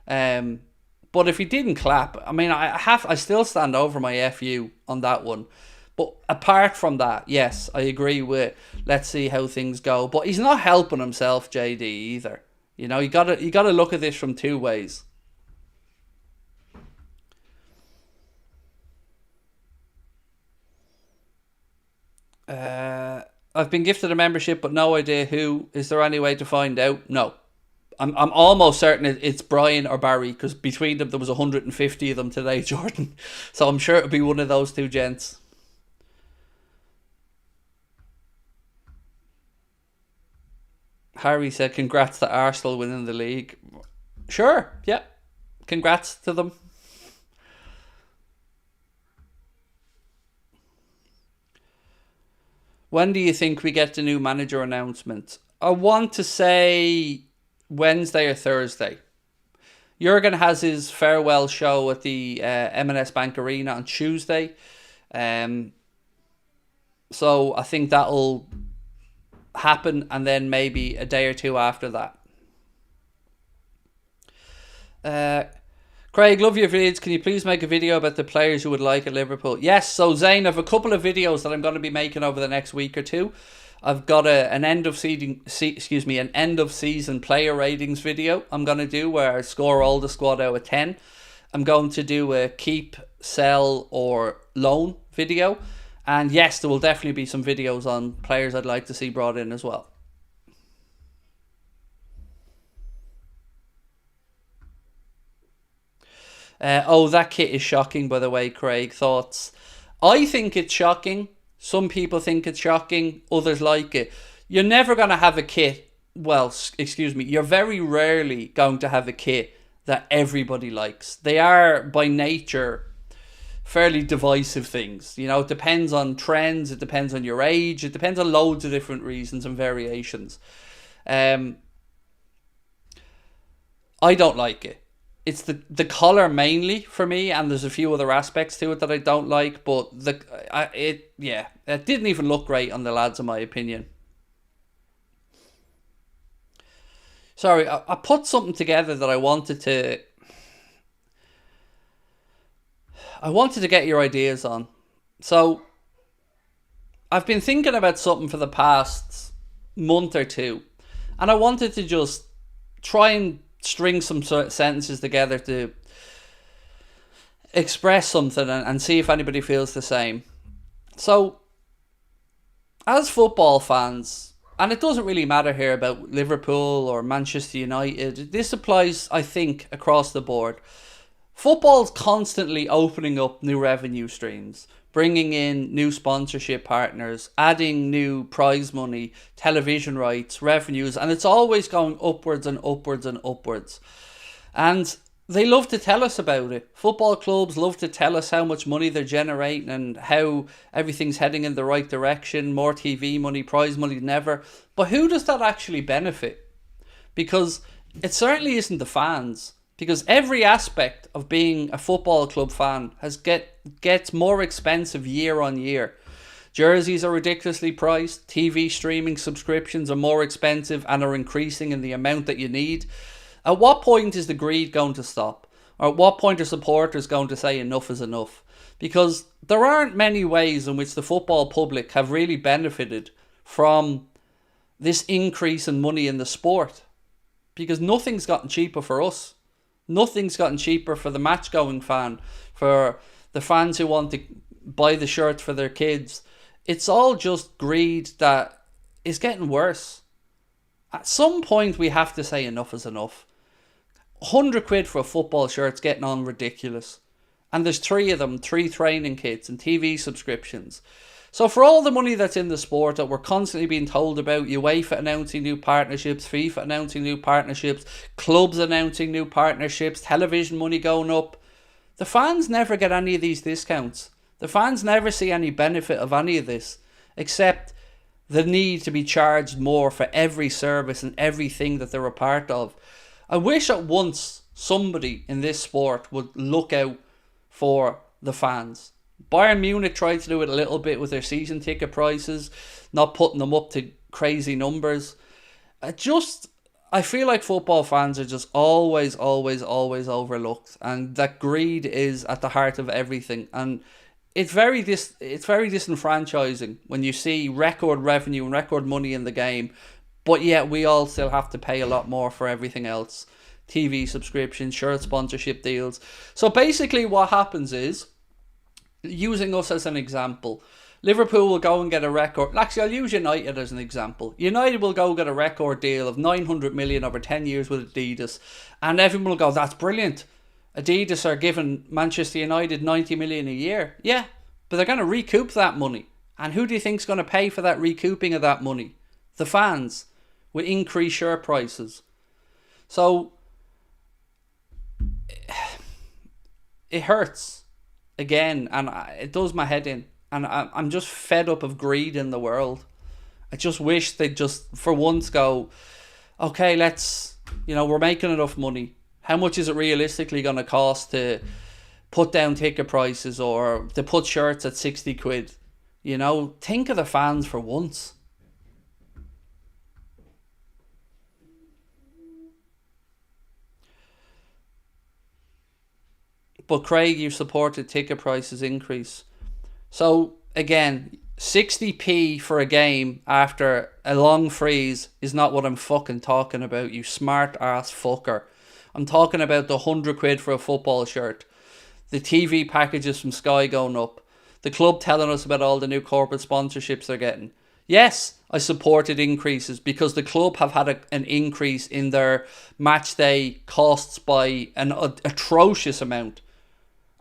but if he didn't clap, I mean, I still stand over my FU on that one. But apart from that, yes, I agree with let's see how things go. But he's not helping himself, JD, either. You know, you gotta look at this from two ways. I've been gifted a membership, but no idea who. Is there any way to find out? No. I'm almost certain it's Brian or Barry, because between them there was 150 of them today, Jordan. So I'm sure it'll be one of those two gents. Harry said, congrats to Arsenal winning the league. Sure, yeah. Congrats to them. When do you think we get the new manager announcement? I want to say Wednesday or Thursday. Jurgen has his farewell show at the M&S Bank Arena on Tuesday. So I think that'll happen, and then maybe a day or two after that. Craig, love your videos. Can you please make a video about the players you would like at Liverpool? Yes, so Zane, I have a couple of videos that I'm going to be making over the next week or two. I've got an end of season player ratings video I'm going to do, where I score all the squad out of 10. I'm going to do a keep, sell or loan video. And yes, there will definitely be some videos on players I'd like to see brought in as well. That kit is shocking, by the way, Craig. Thoughts? I think it's shocking. Some people think it's shocking. Others like it. You're never going to have a kit. Well, excuse me. You're very rarely going to have a kit that everybody likes. They are, by nature, fairly divisive things. You know, it depends on trends. It depends on your age. It depends on loads of different reasons and variations. I don't like it. It's the colour mainly for me, and there's a few other aspects to it that I don't like, but it didn't even look great on the lads, in my opinion. Sorry, I put something together that I wanted to get your ideas on. So I've been thinking about something for the past month or two, and I wanted to just try and string some sort of sentences together to express something and see if anybody feels the same. So, as football fans, and it doesn't really matter here about Liverpool or Manchester United, this applies, I think, across the board. Football's constantly opening up new revenue streams, bringing in new sponsorship partners, adding new prize money, television rights, revenues, and it's always going upwards and upwards and upwards. And they love to tell us about it. Football clubs love to tell us how much money they're generating and how everything's heading in the right direction, more TV money, prize money than ever. But who does that actually benefit? Because it certainly isn't the fans. Because every aspect of being a football club fan gets more expensive year on year. Jerseys are ridiculously priced. TV streaming subscriptions are more expensive and are increasing in the amount that you need. At what point is the greed going to stop? Or at what point are supporters going to say enough is enough? Because there aren't many ways in which the football public have really benefited from this increase in money in the sport. Because nothing's gotten cheaper for us. Nothing's gotten cheaper for the match-going fan, for the fans who want to buy the shirt for their kids. It's all just greed that is getting worse. At some point, we have to say enough is enough. 100 quid for a football shirt's getting on ridiculous. And there's 3 of them, 3 training kits and TV subscriptions. So for all the money that's in the sport that we're constantly being told about, UEFA announcing new partnerships, FIFA announcing new partnerships, clubs announcing new partnerships, television money going up, the fans never get any of these discounts. The fans never see any benefit of any of this, except the need to be charged more for every service and everything that they're a part of. I wish at once somebody in this sport would look out for the fans. Bayern Munich tried to do it a little bit with their season ticket prices, not putting them up to crazy numbers. I feel like football fans are just always overlooked, and that greed is at the heart of everything. And it's very disenfranchising when you see record revenue and record money in the game, but yet we all still have to pay a lot more for everything else. TV subscriptions, shirt sponsorship deals. So basically what happens is, using us as an example, Liverpool will go and get a record. Actually, I'll use United as an example. United will go get a record deal of 900 million over 10 years with Adidas, and everyone will go, that's brilliant. Adidas are giving Manchester United 90 million a year. Yeah, but they're going to recoup that money. And who do you think's going to pay for that recouping of that money? The fans, with increased share prices. So it hurts. Again, and it does my head in, and I'm just fed up of greed in the world. I just wish they'd just for once go, okay, we're making enough money, How much is it realistically going to cost to put down ticket prices or to put shirts at 60 quid? You know, think of the fans for once. But Craig, you supported ticket prices increase. So again, 60p for a game after a long freeze is not what I'm fucking talking about, you smart ass fucker. I'm talking about the 100 quid for a football shirt, the TV packages from Sky going up, the club telling us about all the new corporate sponsorships they're getting. Yes, I supported increases because the club have had an increase in their match day costs by an atrocious amount.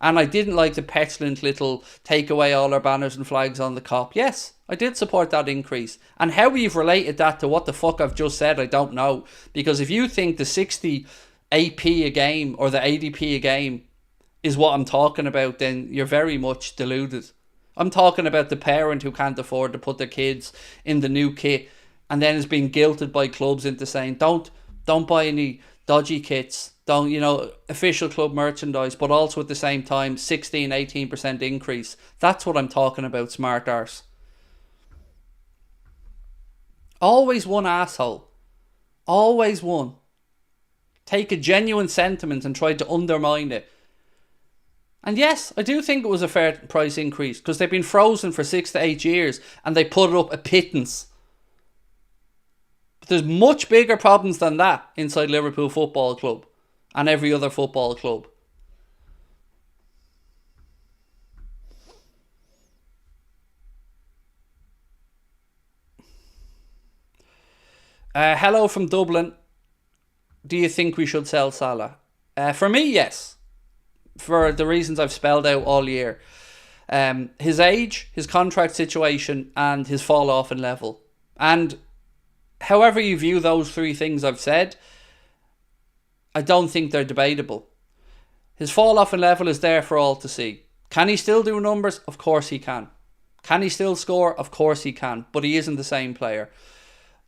And I didn't like the petulant little take away all our banners and flags on the cop. Yes, I did support that increase. And how we've related that to what the fuck I've just said, I don't know. Because if you think the 68p a game or the 80p a game is what I'm talking about, then you're very much deluded. I'm talking about the parent who can't afford to put their kids in the new kit and then is being guilted by clubs into saying, don't buy any dodgy kits, don't, official club merchandise, but also at the same time 16-18% increase. That's what I'm talking about, smart arse. Always one asshole. Always one. Take a genuine sentiment and try to undermine it. And yes, I do think it was a fair price increase because they've been frozen for 6 to 8 years and they put it up a pittance. But there's much bigger problems than that inside Liverpool Football Club and every other football club. Hello from Dublin. Do you think we should sell Salah? For me, yes. For the reasons I've spelled out all year. His age, his contract situation, and his fall off in level. And however you view those three things I've said, I don't think they're debatable. His fall off in level is there for all to see. Can he still do numbers? Of course he can. Can he still score? Of course he can. But he isn't the same player.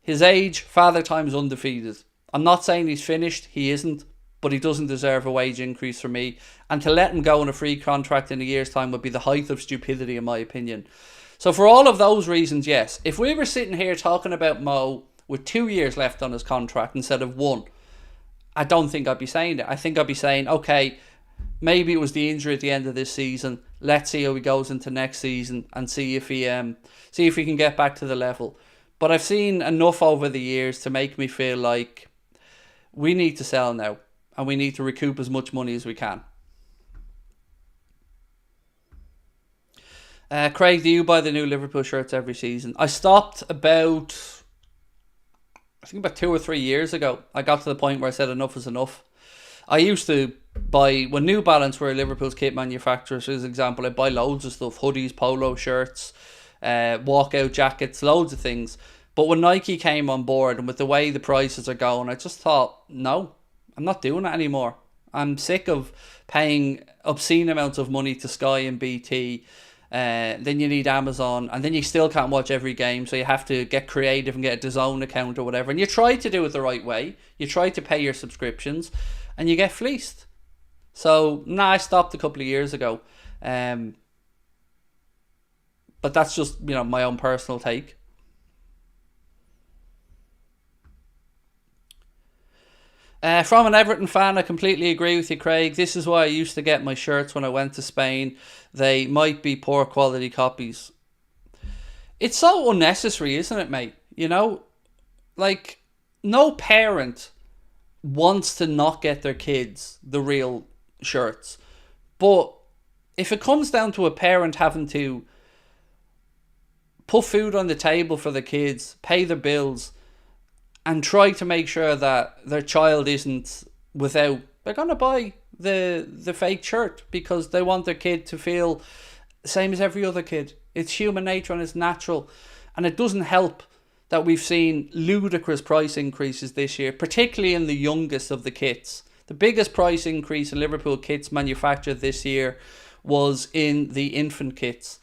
His age, father time is undefeated. I'm not saying he's finished. He isn't. But he doesn't deserve a wage increase from me. And to let him go on a free contract in a year's time would be the height of stupidity, in my opinion. So for all of those reasons, yes. If we were sitting here talking about Mo with 2 years left on his contract instead of 1, I don't think I'd be saying it. I think I'd be saying, okay, maybe it was the injury at the end of this season. Let's see how he goes into next season and see if he can get back to the level. But I've seen enough over the years to make me feel like we need to sell now and we need to recoup as much money as we can. Craig, do you buy the new Liverpool shirts every season? I stopped about 2 or 3 years ago. I got to the point where I said enough is enough. I used to buy, when New Balance were Liverpool's kit manufacturers, as an example, I'd buy loads of stuff, hoodies, polo shirts, walkout jackets, loads of things. But when Nike came on board and with the way the prices are going, I just thought, no, I'm not doing it anymore. I'm sick of paying obscene amounts of money to Sky and BT. Then you need Amazon, and then you still can't watch every game, so you have to get creative and get a DAZN account or whatever. And you try to do it the right way. You try to pay your subscriptions, and you get fleeced. So, I stopped a couple of years ago. But that's just, my own personal take. From an Everton fan, I completely agree with you, Craig. This is why I used to get my shirts when I went to Spain. They might be poor quality copies. It's so unnecessary, isn't it, mate? Like, no parent wants to not get their kids the real shirts. But if it comes down to a parent having to put food on the table for the kids, pay their bills, and try to make sure that their child isn't without, they're going to buy the fake shirt because they want their kid to feel the same as every other kid. It's human nature and it's natural. And it doesn't help that we've seen ludicrous price increases this year, particularly in the youngest of the kits. The biggest price increase in Liverpool kits manufactured this year was in the infant kits.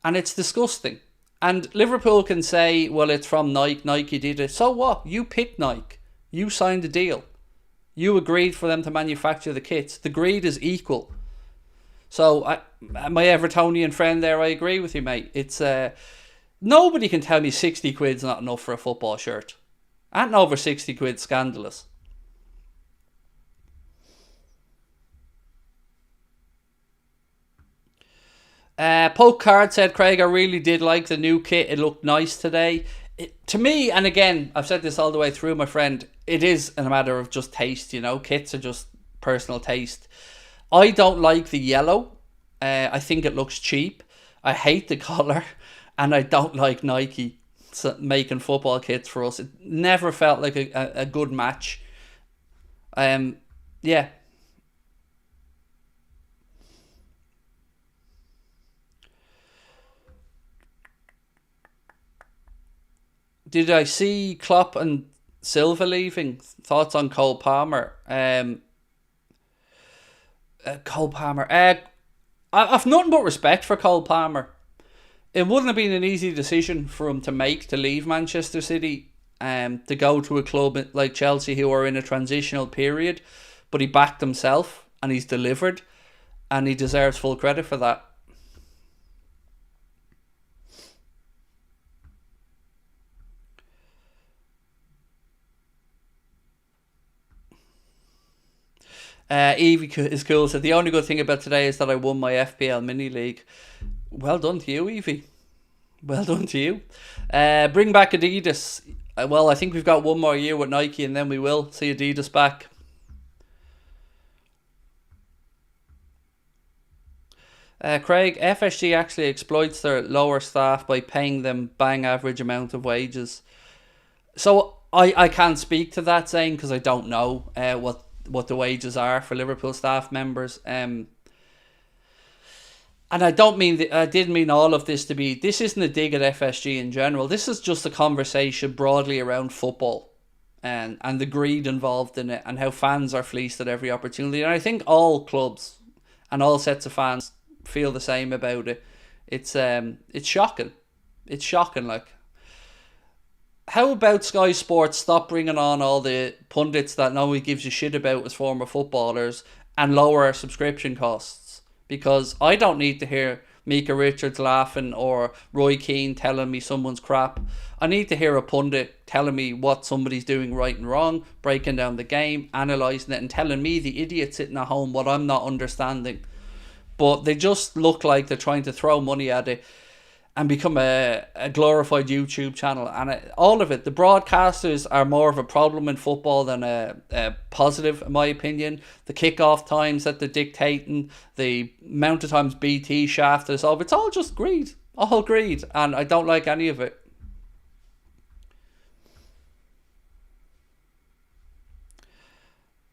And it's disgusting. And Liverpool can say, well, it's from Nike. Nike did it. So what? You picked Nike. You signed a deal. You agreed for them to manufacture the kits. The greed is equal. So, my Evertonian friend there, I agree with you, mate. It's nobody can tell me 60 quid's not enough for a football shirt. And over 60 quid, scandalous. Poke Card said, Craig, I really did like the new kit. It looked nice today. To me, and again, I've said this all the way through, my friend, it is a matter of just taste, you know. Kits are just personal taste. I don't like the yellow. I think it looks cheap. I hate the colour. And I don't like Nike making football kits for us. It never felt like a good match. Yeah. Did I see Klopp and Silva leaving? Thoughts on Cole Palmer? Cole Palmer. I've nothing but respect for Cole Palmer. It wouldn't have been an easy decision for him to make to leave Manchester City, to go to a club like Chelsea who are in a transitional period, but he backed himself and he's delivered, and he deserves full credit for that. Evie is cool. So the only good thing about today is that I won my FPL mini league. Well done to you, Evie. Well done to you. Bring back Adidas. Well, I think we've got one more year with Nike, and then we will see Adidas back. Craig, FSG actually exploits their lower staff by paying them bang average amount of wages. So I can't speak to that, saying, because I don't know what the wages are for Liverpool staff members. And I don't mean I didn't mean all of this to be. This isn't a dig at FSG in general. This is just a conversation broadly around football, and the greed involved in it, and how fans are fleeced at every opportunity. And I think all clubs and all sets of fans feel the same about it. It's shocking. It's shocking. Like, how about Sky Sports stop bringing on all the pundits that nobody gives a shit about as former footballers and lower our subscription costs? Because I don't need to hear Mika Richards laughing or Roy Keane telling me someone's crap. I need to hear a pundit telling me what somebody's doing right and wrong, breaking down the game, analysing it, and telling me, the idiot sitting at home, what I'm not understanding. But they just look like they're trying to throw money at it and become a glorified YouTube channel. And all of it, the broadcasters are more of a problem in football than a positive, in my opinion. The kickoff times that they're dictating, the amount of times BT shafted us off, it's all just greed. All greed. And I don't like any of it.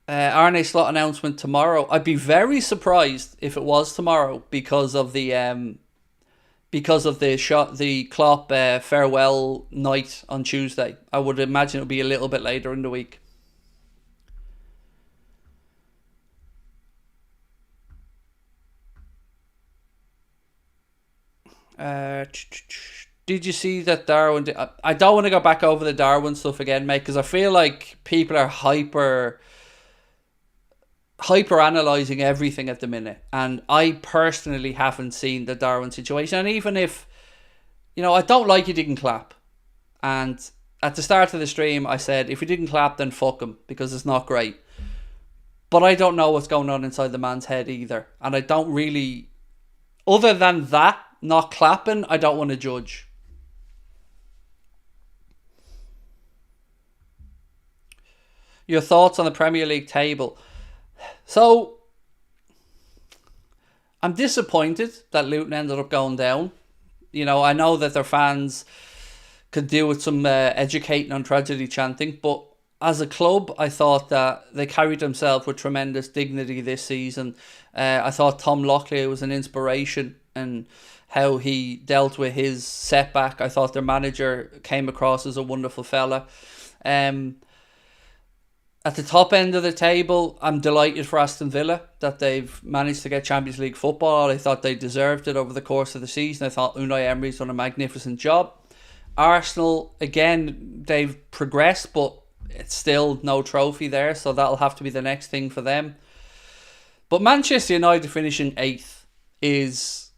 Arne Slot announcement tomorrow. I'd be very surprised if it was tomorrow because of the Klopp farewell night on Tuesday. I would imagine it would be a little bit later in the week. Did you see that Darwin? I don't want to go back over the Darwin stuff again, mate, because I feel like people are hyper analysing everything at the minute, and I personally haven't seen the Darwin situation. And even if, I don't like he didn't clap, and at the start of the stream I said, if he didn't clap, then fuck him, because it's not great. But I don't know what's going on inside the man's head either, and I don't really, other than that not clapping, I don't want to judge. Your thoughts on the Premier League table? So, I'm disappointed that Luton ended up going down. I know that their fans could do with some educating on tragedy chanting, but as a club, I thought that they carried themselves with tremendous dignity this season. I thought Tom Locklear was an inspiration in how he dealt with his setback. I thought their manager came across as a wonderful fella. At the top end of the table, I'm delighted for Aston Villa that they've managed to get Champions League football. I thought they deserved it over the course of the season. I thought Unai Emery's done a magnificent job. Arsenal, again, they've progressed, but it's still no trophy there, so that'll have to be the next thing for them. But Manchester United finishing 8th it's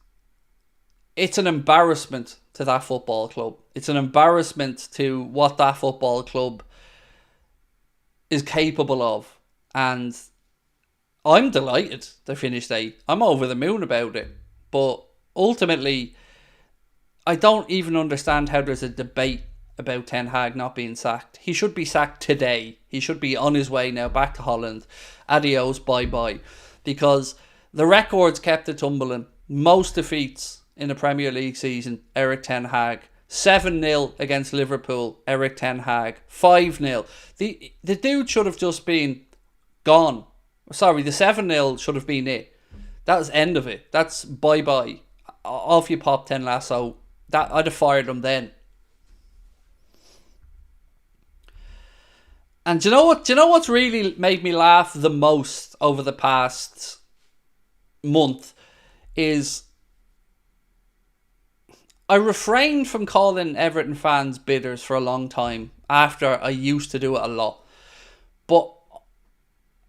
an embarrassment to that football club. It's an embarrassment to what that football club is capable of. And I'm delighted they finished 8th. I'm over the moon about it. But ultimately, I don't even understand how there's a debate about Ten Hag not being sacked. He should be sacked today. He should be on his way now back to Holland. Adios, bye-bye. Because the records kept it tumbling. Most defeats in the Premier League season, Erik Ten Hag. 7-0 against Liverpool, Erik Ten Hag. 5-0. The dude should have just been gone. Sorry, the 7-0 should have been it. That's end of it. That's bye-bye. Off you pop, Ten Lasso. That I'd have fired him then. And do you know what? Do you know what's really made me laugh the most over the past month is I refrained from calling Everton fans bidders for a long time after I used to do it a lot. But,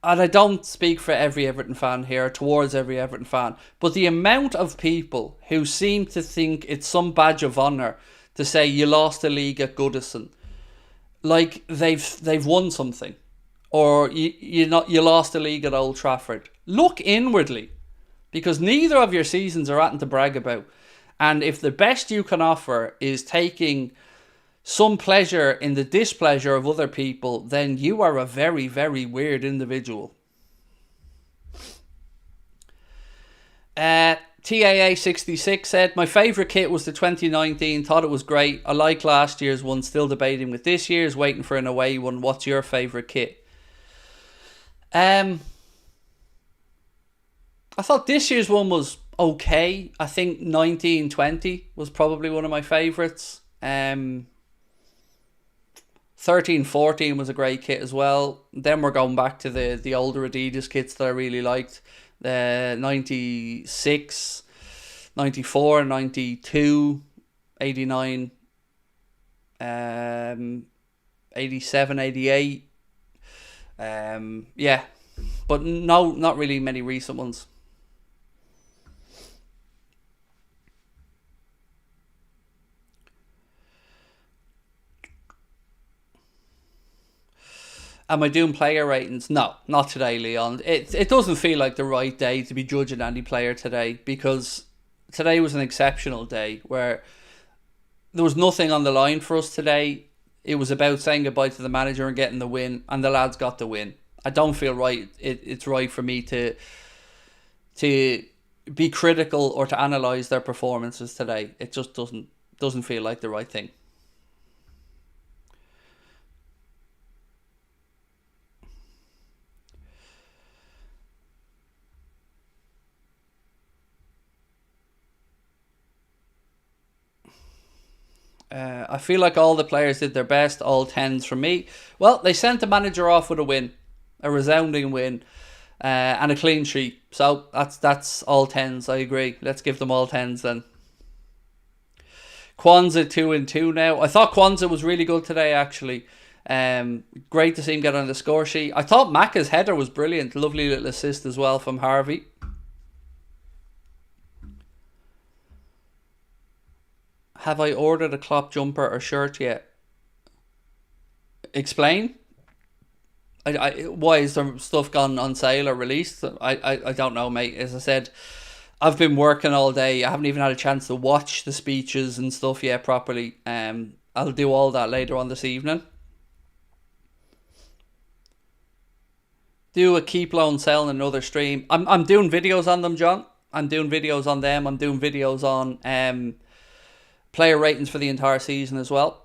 and I don't speak for every Everton fan here, towards every Everton fan, but the amount of people who seem to think it's some badge of honour to say you lost the league at Goodison, like they've won something, or you lost the league at Old Trafford. Look inwardly, because neither of your seasons are anything to brag about. And if the best you can offer is taking some pleasure in the displeasure of other people, then you are a very, very weird individual. TAA66 said, my favourite kit was the 2019, thought it was great. I like last year's one, still debating with this year's, waiting for an away one. What's your favourite kit? I thought this year's one was okay. I think 19-20 was probably one of my favourites. 13-14 was a great kit as well. Then we're going back to the older Adidas kits that I really liked. The 96, 94, 92, 89, 87, 88. Yeah, but no, not really many recent ones. Am I doing player ratings? No, not today, Leon. It doesn't feel like the right day to be judging any player today, because today was an exceptional day where there was nothing on the line for us today. It was about saying goodbye to the manager and getting the win, and the lads got the win. I don't feel right. It's right for me to be critical or to analyse their performances today. It just doesn't feel like the right thing. I feel like all the players did their best, all 10s from me. Well, they sent the manager off with a win, a resounding win, and a clean sheet. So that's all 10s, I agree. Let's give them all 10s then. Kwanzaa 2-2 now. I thought Kwanzaa was really good today, actually. Great to see him get on the score sheet. I thought Macca's header was brilliant. Lovely little assist as well from Harvey. Have I ordered a Klopp jumper or shirt yet? Explain. Why is there stuff gone on sale or released? I don't know, mate. As I said, I've been working all day. I haven't even had a chance to watch the speeches and stuff yet properly. I'll do all that later on this evening. Do a keep loan sell in another stream. I'm doing videos on them, John. I'm doing videos on them. I'm doing videos on player ratings for the entire season as well.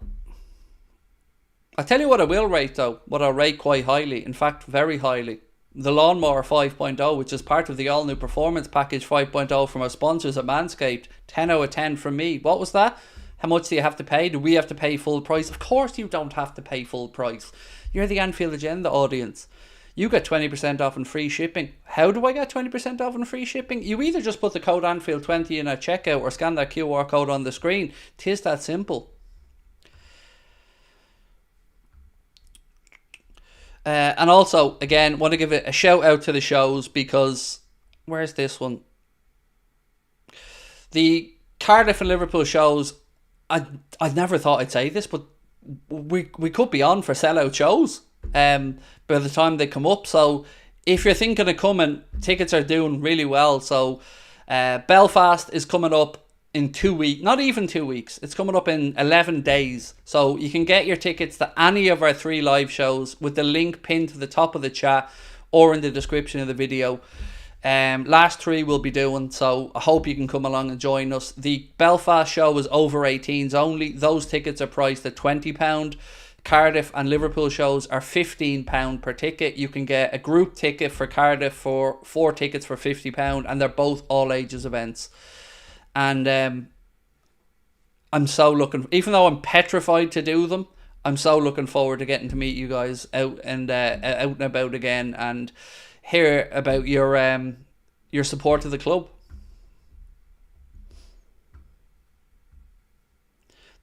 I tell you what I will rate though, what I'll rate quite highly, in fact very highly. The Lawnmower 5.0, which is part of the all new Performance Package 5.0 from our sponsors at Manscaped. 10 out of 10 from me. What was that? How much do you have to pay? Do we have to pay full price? Of course you don't have to pay full price. You're the Anfield Agenda audience. You get 20% off and free shipping. How do I get 20% off and free shipping? You either just put the code Anfield20 in at checkout or scan that QR code on the screen. 'Tis that simple. And also, again, want to give a shout out to the shows because where's this one? The Cardiff and Liverpool shows. I never thought I'd say this, but we could be on for sellout shows. By the time they come up, so if you're thinking of coming, tickets are doing really well. So, Belfast is coming up in 2 weeks, not even 2 weeks. It's coming up in 11 days. So you can get your tickets to any of our 3 live shows with the link pinned to the top of the chat or in the description of the video. Last 3 we'll be doing, so I hope you can come along and join us. The Belfast show is over 18s only. Those tickets are priced at £20. Cardiff and Liverpool shows are £15 per ticket. You can get a group ticket for Cardiff for 4 tickets for £50, and they're both all ages events. And I'm so looking, even though I'm petrified to do them, I'm so looking forward to getting to meet you guys out and about again and hear about your support of the club.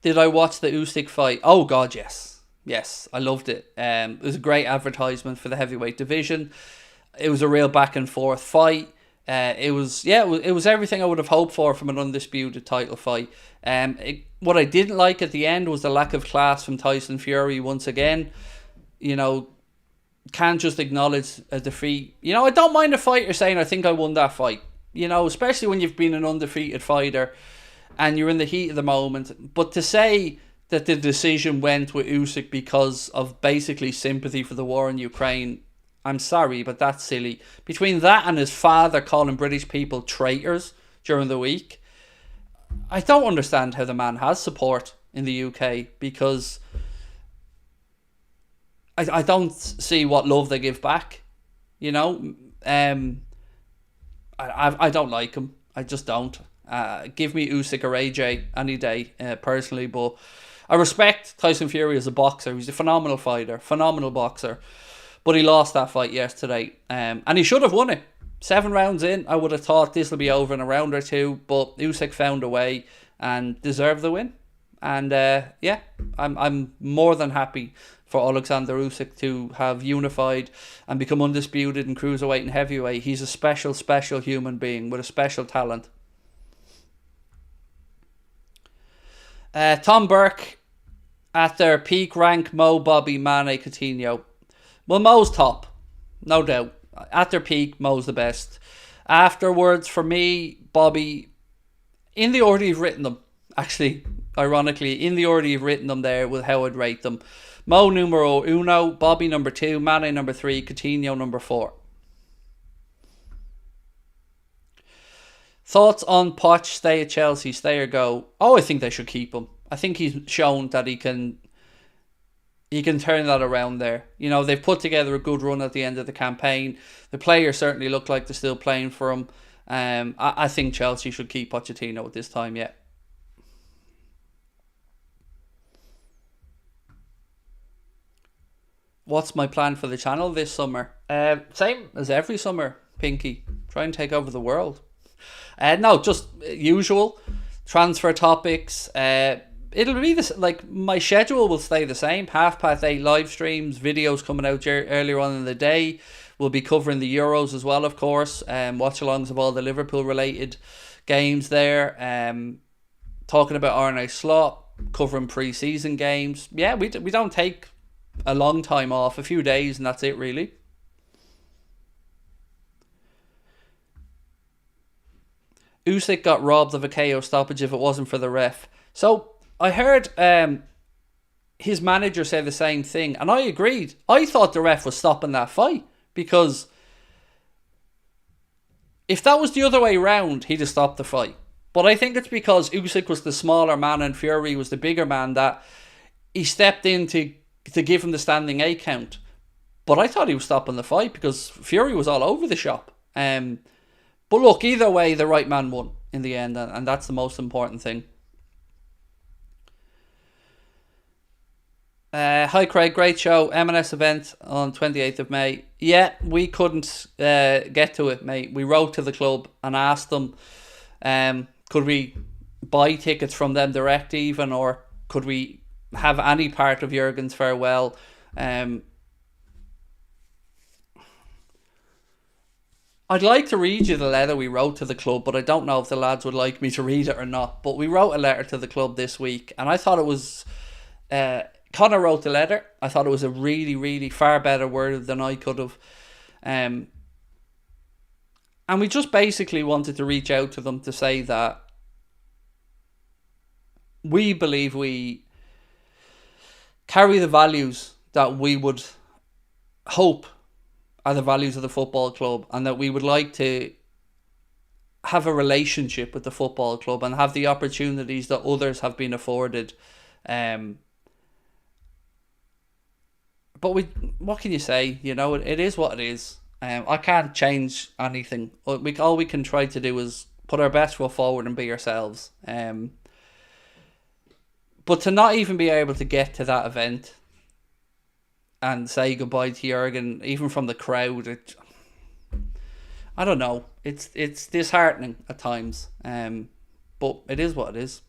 Did I watch the Usyk fight? Oh God, yes. Yes, I loved it. It was a great advertisement for the heavyweight division. It was a real back and forth fight. It was everything I would have hoped for from an undisputed title fight. What I didn't like at the end was the lack of class from Tyson Fury once again. You know, can't just acknowledge a defeat. You know, I don't mind a fighter saying, I think I won that fight. You know, especially when you've been an undefeated fighter and you're in the heat of the moment. But to say that the decision went with Usyk because of basically sympathy for the war in Ukraine, I'm sorry, but that's silly. Between that and his father calling British people traitors during the week, I don't understand how the man has support in the UK, because I don't see what love they give back. You know, I don't like him. I just don't. Give me Usyk or AJ any day, personally. But I respect Tyson Fury as a boxer. He's a phenomenal fighter, phenomenal boxer. But he lost that fight yesterday, and he should have won it. 7 rounds in, I would have thought this will be over in a round or 2, but Usyk found a way and deserved the win. And I'm more than happy for Alexander Usyk to have unified and become undisputed in cruiserweight and heavyweight. He's a special, special human being with a special talent. Tom Burke, at their peak rank, Mo, Bobby, Mane, Coutinho. Well, Mo's top, no doubt. At their peak, Mo's the best. Afterwards, for me, Bobby, in the order you've written them, actually, ironically, in the order you've written them there with how I'd rate them. Mo numero uno, Bobby number 2, Mane number 3, Coutinho number 4. Thoughts on Poch, stay at Chelsea, stay or go? Oh, I think they should keep him. I think he's shown that he can turn that around there. You know, they've put together a good run at the end of the campaign. The players certainly look like they're still playing for him. I think Chelsea should keep Pochettino at this time, yeah. What's my plan for the channel this summer? Same as every summer, Pinky. Try and take over the world. No, just usual. Transfer topics. It'll be this, like, my schedule will stay the same. 8:30 live streams, videos coming out earlier on in the day. We'll be covering the Euros as well, of course. Watch-alongs of all the Liverpool-related games there. Talking about Arne Slot, covering pre-season games. Yeah, we don't take a long time off, a few days, and that's it, really. Usyk got robbed of a KO stoppage if it wasn't for the ref. So I heard his manager say the same thing, and I agreed. I thought the ref was stopping that fight, because if that was the other way round, he'd have stopped the fight. But I think it's because Usyk was the smaller man and Fury was the bigger man that he stepped in to give him the standing 8 count. But I thought he was stopping the fight because Fury was all over the shop. But look, either way, the right man won in the end, and that's the most important thing. Hi Craig, great show. M&S event on 28th of May. Yeah, we couldn't get to it, mate. We wrote to the club and asked them, could we buy tickets from them direct even, or could we have any part of Jurgen's farewell? I'd like to read you the letter we wrote to the club, but I don't know if the lads would like me to read it or not. But we wrote a letter to the club this week, and I thought it was... Connor wrote the letter. I thought it was a really, really far better word than I could have. And we just basically wanted to reach out to them to say that we believe we carry the values that we would hope are the values of the football club, and that we would like to have a relationship with the football club and have the opportunities that others have been afforded. But what can you say? You know, it is what it is. I can't change anything. All we can try to do is put our best foot forward and be ourselves. But to not even be able to get to that event and say goodbye to Jurgen, even from the crowd, I don't know. It's disheartening at times. But it is what it is.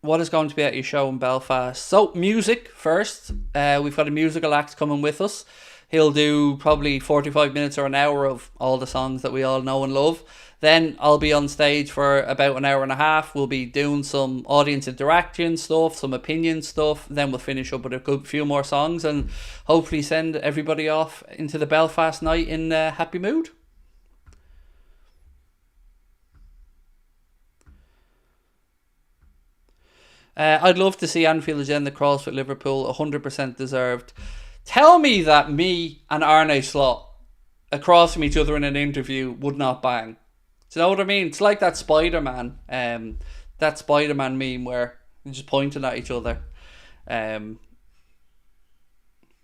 What is going to be at your show in Belfast? So, music first. We've got a musical act coming with us. He'll do probably 45 minutes or an hour of all the songs that we all know and love. Then I'll be on stage for about an hour and a half. We'll be doing some audience interaction stuff, some opinion stuff. Then we'll finish up with a good few more songs and hopefully send everybody off into the Belfast night in a happy mood. I'd love to see Anfield Agenda cross with Liverpool, 100% deserved. Tell me that me and Arne Slot across from each other in an interview would not bang. Do you know what I mean? It's like that Spider-Man meme where they're just pointing at each other. But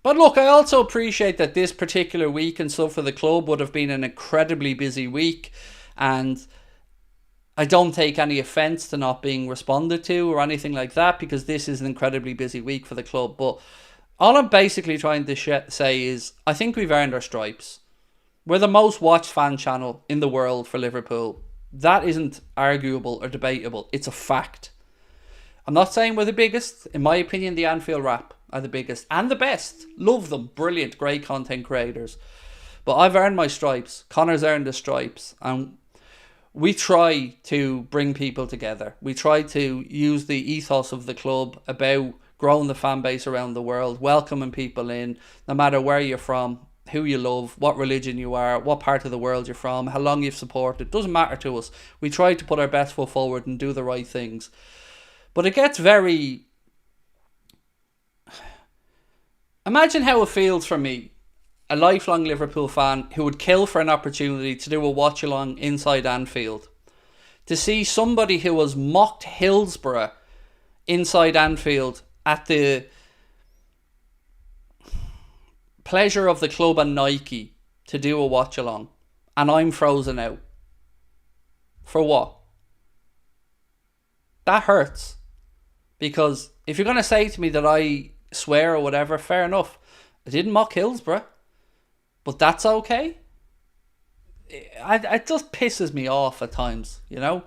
look, I also appreciate that this particular week and stuff for the club would have been an incredibly busy week, and I don't take any offence to not being responded to or anything like that, because this is an incredibly busy week for the club. But all I'm basically trying to say is I think we've earned our stripes. We're the most watched fan channel in the world for Liverpool. That isn't arguable or debatable. It's a fact. I'm not saying we're the biggest. In my opinion, the Anfield Rap are the biggest and the best. Love them. Brilliant. Great content creators. But I've earned my stripes. Connor's earned his stripes. And we try to bring people together. We try to use the ethos of the club about growing the fan base around the world, welcoming people in, no matter where you're from, who you love, what religion you are, what part of the world you're from, how long you've supported. It doesn't matter to us. We try to put our best foot forward and do the right things. But it gets very... Imagine how it feels for me, a lifelong Liverpool fan who would kill for an opportunity to do a watch-along inside Anfield. To see somebody who has mocked Hillsborough inside Anfield at the pleasure of the club and Nike to do a watch-along. And I'm frozen out. For what? That hurts. Because if you're going to say to me that I swear or whatever, fair enough. I didn't mock Hillsborough. But that's okay. It just pisses me off at times, you know.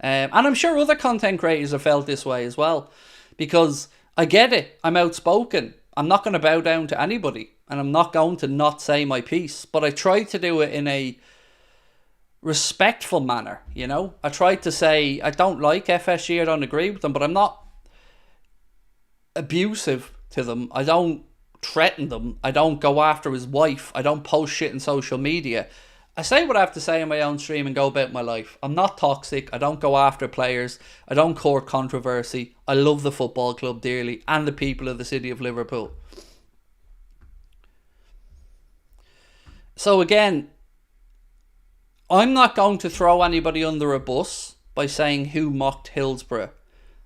And I'm sure other content creators have felt this way as well. Because I get it. I'm outspoken. I'm not going to bow down to anybody. And I'm not going to not say my piece. But I try to do it in a respectful manner, you know. I tried to say I don't like FSG. I don't agree with them. But I'm not abusive to them. I don't threaten them. I don't go after his wife. I don't post shit in social media. I say what I have to say on my own stream and go about my life. I'm not toxic. I don't go after players. I don't court controversy. I love the football club dearly and the people of the city of Liverpool. So again, I'm not going to throw anybody under a bus by saying who mocked Hillsborough.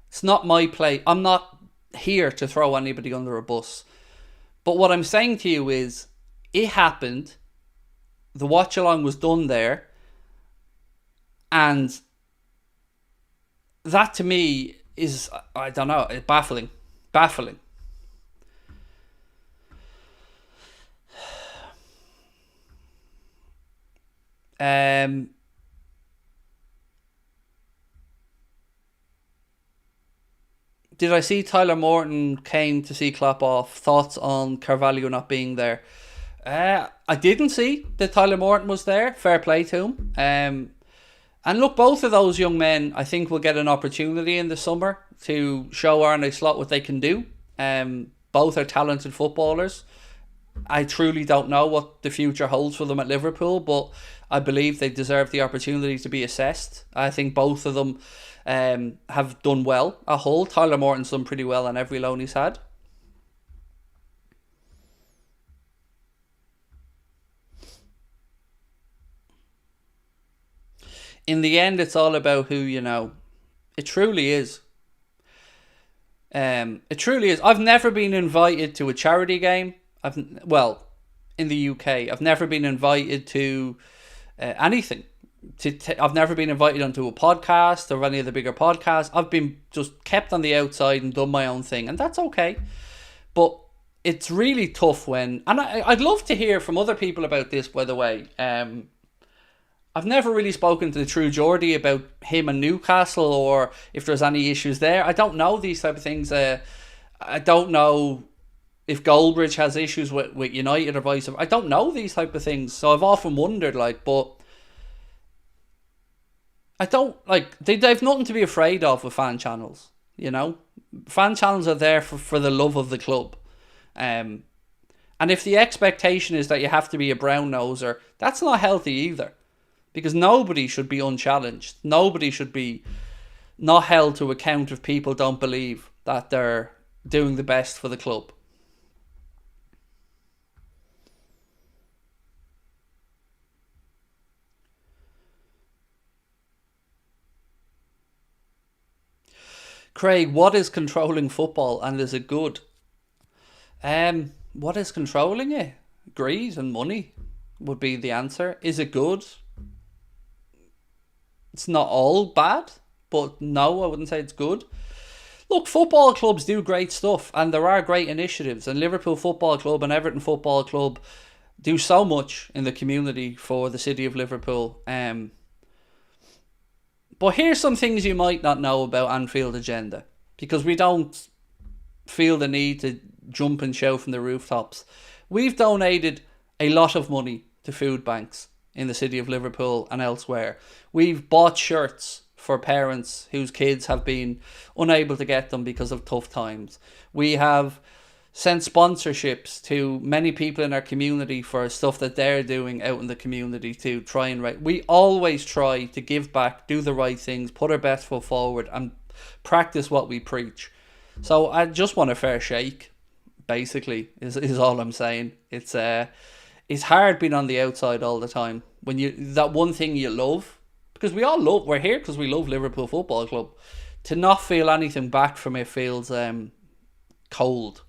It's not my play. I'm not here to throw anybody under a bus. But what I'm saying to you is, it happened, the watch-along was done there, and that to me is, I don't know, baffling. Baffling. Did I see Tyler Morton came to see Klopp off? Thoughts on Carvalho not being there? I didn't see that Tyler Morton was there. Fair play to him. And look, both of those young men, I think, will get an opportunity in the summer to show Arne Slot what they can do. Both are talented footballers. I truly don't know what the future holds for them at Liverpool, but I believe they deserve the opportunity to be assessed. I think both of them have done well at Hull. Tyler Morton's done pretty well on every loan he's had. In the end, it's all about who you know. It truly is. It truly is. I've never been invited to a charity game. In the UK, I've never been invited to anything. I've never been invited onto a podcast or any of the bigger podcasts. I've been just kept on the outside and done my own thing, and that's okay. But it's really tough when, and I'd love to hear from other people about this, by the way. I've never really spoken to the True Geordie about him and Newcastle, or if there's any issues there. I don't know these type of things. I don't know if Goldbridge has issues with United or vice versa. I don't know these type of things. So I've often wondered, but I don't, they've nothing to be afraid of with fan channels, Fan channels are there for the love of the club. And if the expectation is that you have to be a brown noser, that's not healthy either. Because nobody should be unchallenged. Nobody should be not held to account if people don't believe that they're doing the best for the club. Craig, what is controlling football, and is it good? What is controlling it? Greed and money would be the answer. Is it good? It's not all bad, but no, I wouldn't say it's good. Look, football clubs do great stuff, and there are great initiatives, and Liverpool Football Club and Everton Football Club do so much in the community for the city of Liverpool. But here's some things you might not know about Anfield Agenda, because we don't feel the need to jump and shout from the rooftops. We've donated a lot of money to food banks in the city of Liverpool and elsewhere. We've bought shirts for parents whose kids have been unable to get them because of tough times. We have sent sponsorships to many people in our community for stuff that they're doing out in the community to try and we always try to give back, do the right things, put our best foot forward, and practice what we preach. So I just want a fair shake, basically, is all I'm saying. It's hard being on the outside all the time when that one thing you love, because we're here because we love Liverpool Football Club. To not feel anything back from it feels cold.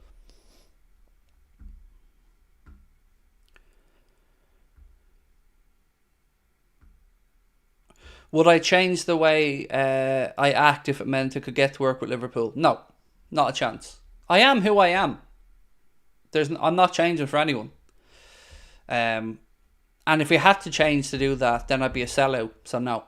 Would I change the way I act if it meant I could get to work with Liverpool? No, not a chance. I am who I am. I'm not changing for anyone. And if we had to change to do that, then I'd be a sellout. So no.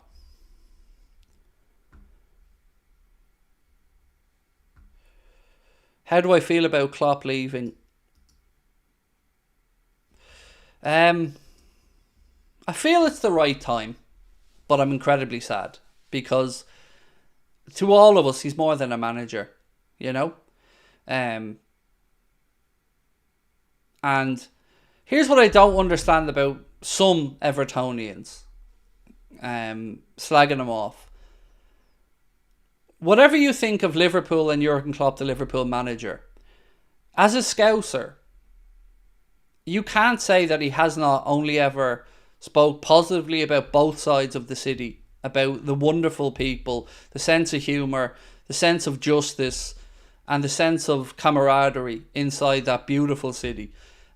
How do I feel about Klopp leaving? I feel it's the right time, but I'm incredibly sad because to all of us, he's more than a manager, And here's what I don't understand about some Evertonians, slagging him off. Whatever you think of Liverpool and Jurgen Klopp, the Liverpool manager, as a Scouser, you can't say that he has not only ever spoke positively about both sides of the city, about the wonderful people, the sense of humour, the sense of justice, and the sense of camaraderie inside that beautiful city.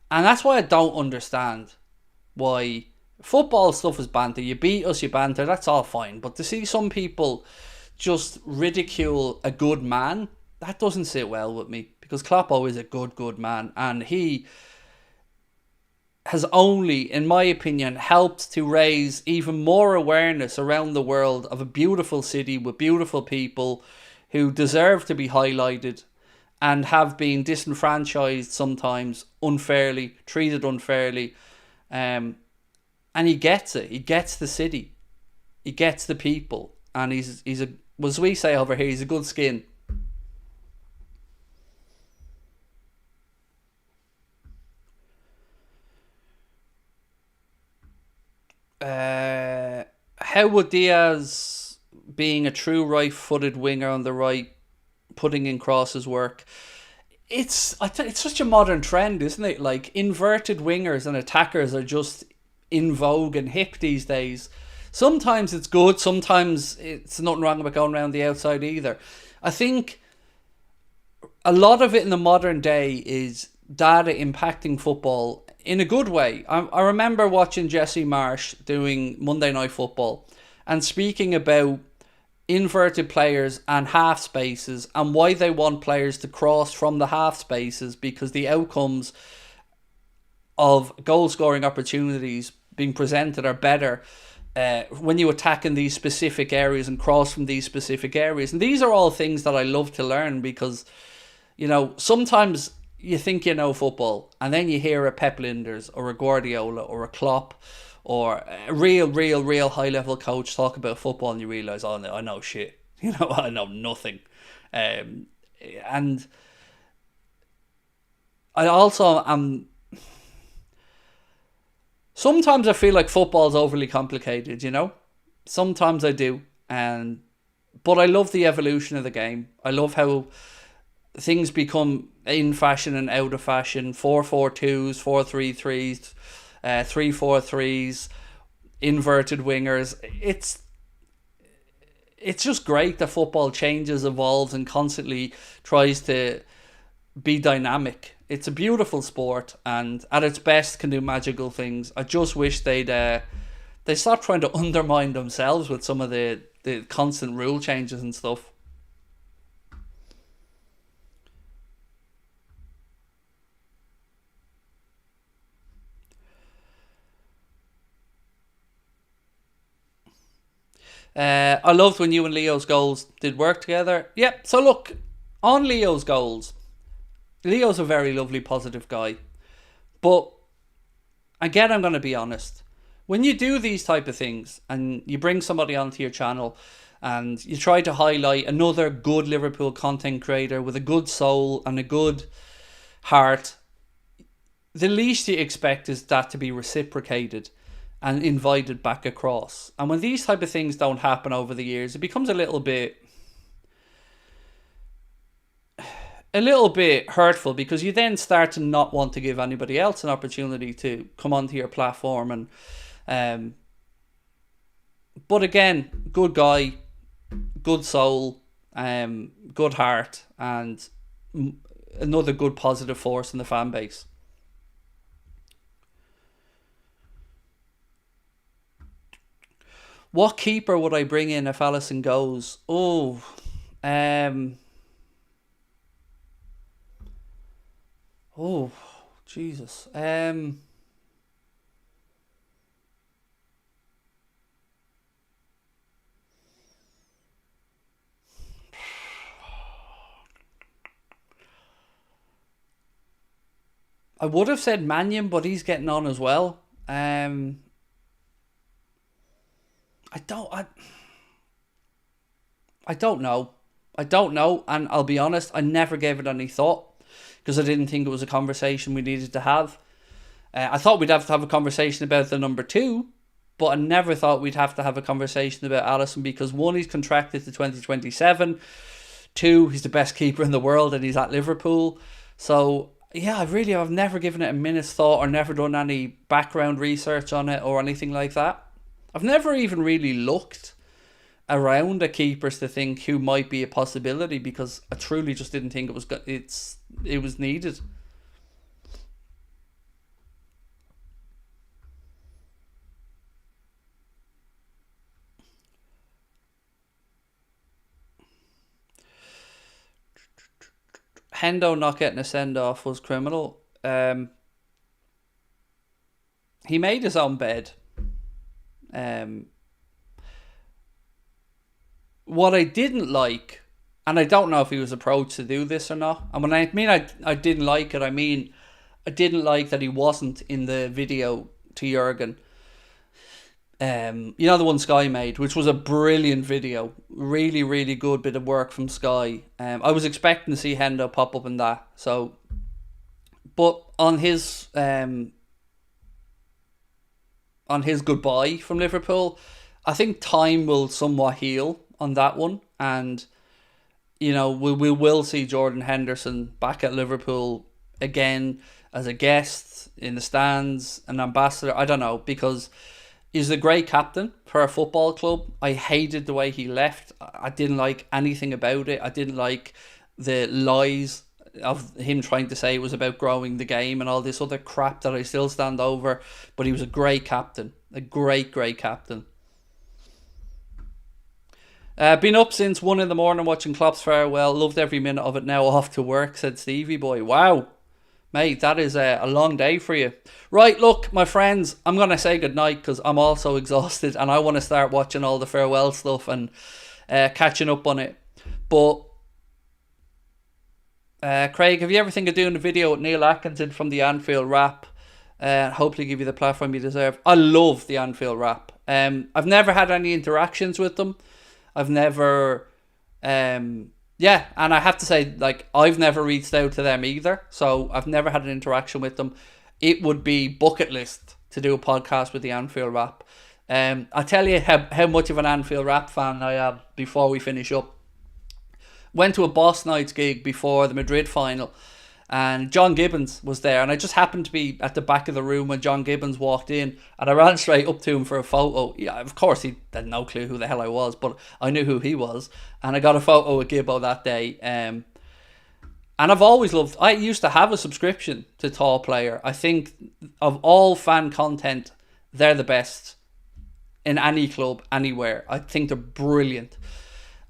And that's why I don't understand why football stuff is banter. You beat us, you banter, that's all fine. But to see some people just ridicule a good man, that doesn't sit well with me. Because Kloppo is a good man. And he has only, in my opinion, helped to raise even more awareness around the world of a beautiful city with beautiful people who deserve to be highlighted and have been disenfranchised sometimes, unfairly, treated unfairly. And he gets it. He gets the city. He gets the people. And he's a, as we say over here, he's a good skin. How would Diaz, being a true right-footed winger on the right, putting in crosses work? It's such a modern trend, isn't it? Like, inverted wingers and attackers are just in vogue and hip these days. Sometimes it's good, sometimes it's nothing wrong about going around the outside either. I think a lot of it in the modern day is data impacting football in a good way. I remember watching Jesse Marsh doing Monday Night Football and speaking about inverted players and half spaces and why they want players to cross from the half spaces, because the outcomes of goal scoring opportunities being presented are better when you attack in these specific areas and cross from these specific areas. And these are all things that I love to learn, because, you know, sometimes you think you know football and then you hear a Pep Linders or a Guardiola or a Klopp or a real high level coach talk about football, and you realise, oh no, I know shit. You know, I know nothing. And I also am. Sometimes I feel like football's overly complicated. You know, sometimes I do, but I love the evolution of the game. I love how things become in fashion and out of fashion. 4-4-2s, 4-3-3s. 3-4-3s, inverted wingers. It's just great that football changes, evolves, and constantly tries to be dynamic. It's a beautiful sport, and at its best can do magical things. I just wish they stop trying to undermine themselves with some of the constant rule changes and stuff. I loved when you and Leo's goals did work together. Yep, so look, on Leo's goals, Leo's a very lovely, positive guy. But, again, I'm going to be honest. When you do these type of things and you bring somebody onto your channel and you try to highlight another good Liverpool content creator with a good soul and a good heart, the least you expect is that to be reciprocated and invited back across. And when these type of things don't happen over the years, it becomes a little bit hurtful, because you then start to not want to give anybody else an opportunity to come onto your platform. And but again, good guy, good soul, good heart, and another good positive force in the fan base. What keeper would I bring in if Alisson goes? Oh, Jesus. I would have said Mannion, but he's getting on as well. I don't know. I don't know, and I'll be honest, I never gave it any thought because I didn't think it was a conversation we needed to have. I thought we'd have to have a conversation about the number 2, but I never thought we'd have to have a conversation about Alisson, because 1, he's contracted to 2027. 2, he's the best keeper in the world and he's at Liverpool. So yeah, I've never given it a minute's thought or never done any background research on it or anything like that. I've never even really looked around at keepers to think who might be a possibility, because I truly just didn't think it was needed. Hendo not getting a send off was criminal. He made his own bed. What I didn't like And I don't know if he was approached to do this or not. And when I mean I didn't like it, I mean I didn't like that he wasn't in the video to Jurgen. You know, the one Sky made, which was a brilliant video. Really, really good bit of work from Sky. I was expecting to see Hendo pop up in that. So, but on his goodbye from Liverpool, I think time will somewhat heal on that one. And, you know, we will see Jordan Henderson back at Liverpool again as a guest in the stands, an ambassador. I don't know, because he's a great captain for a football club. I hated the way he left. I didn't like anything about it. I didn't like the lies of him trying to say it was about growing the game and all this other crap that I still stand over. But he was a great captain. A great, great captain. Been up since 1 a.m. watching Klopp's farewell. Loved every minute of it. Now off to work, said Stevie boy. Wow. Mate, that is a long day for you. Right, look, my friends, I'm going to say goodnight because I'm also exhausted and I want to start watching all the farewell stuff and catching up on it. But, Craig, have you ever think of doing a video with Neil Atkinson from the Anfield Wrap? Hopefully give you the platform you deserve. I love the Anfield Wrap. I've never had any interactions with them. I've never... yeah, and I have to say, like, I've never reached out to them either, so I've never had an interaction with them. It would be bucket list to do a podcast with the Anfield Wrap. I'll tell you how much of an Anfield Wrap fan I am before we finish up. Went to a Boss Nights gig before the Madrid final, and John Gibbons was there, and I just happened to be at the back of the room when John Gibbons walked in, and I ran straight up to him for a photo. Yeah, of course he had no clue who the hell I was, but I knew who he was, and I got a photo with Gibbo that day. And I've always loved... I used to have a subscription to Tall Player. I think of all fan content, they're the best in any club, anywhere. I think they're brilliant.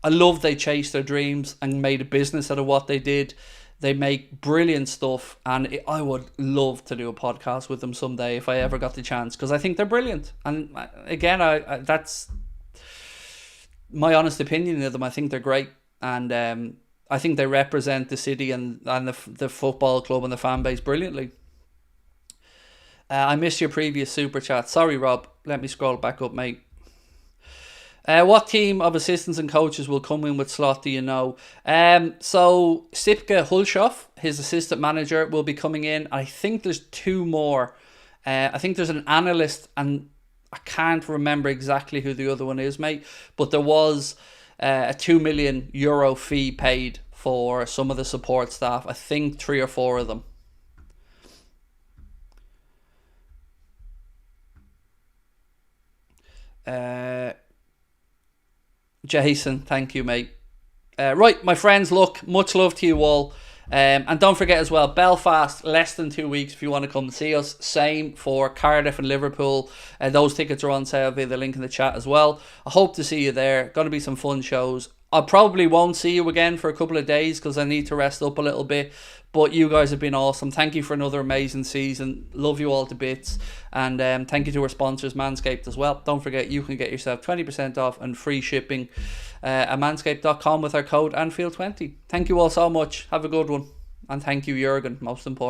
I love they chased their dreams and made a business out of what they did. They make brilliant stuff, and I would love to do a podcast with them someday if I ever got the chance, because I think they're brilliant. And again, I that's my honest opinion of them. I think they're great, and I think they represent the city and the football club and the fan base brilliantly. I missed your previous super chat. Sorry, Rob. Let me scroll back up, mate. What team of assistants and coaches will come in with Slot, do you know? So Sipke Hulshoff, his assistant manager, will be coming in. I think there's 2 more. I think there's an analyst, and I can't remember exactly who the other one is, mate. But there was a €2 million fee paid for some of the support staff. I think 3 or 4 of them. Jason, thank you, mate. Right, my friends, look, much love to you all. And don't forget as well, Belfast, less than 2 weeks if you want to come and see us. Same for Cardiff and Liverpool. Those tickets are on sale via the link in the chat as well. I hope to see you there. Going to be some fun shows. I probably won't see you again for a couple of days because I need to rest up a little bit. But you guys have been awesome. Thank you for another amazing season. Love you all to bits. And thank you to our sponsors, Manscaped, as well. Don't forget, you can get yourself 20% off and free shipping at manscaped.com with our code Anfield20. Thank you all so much. Have a good one. And thank you, Jurgen, most important.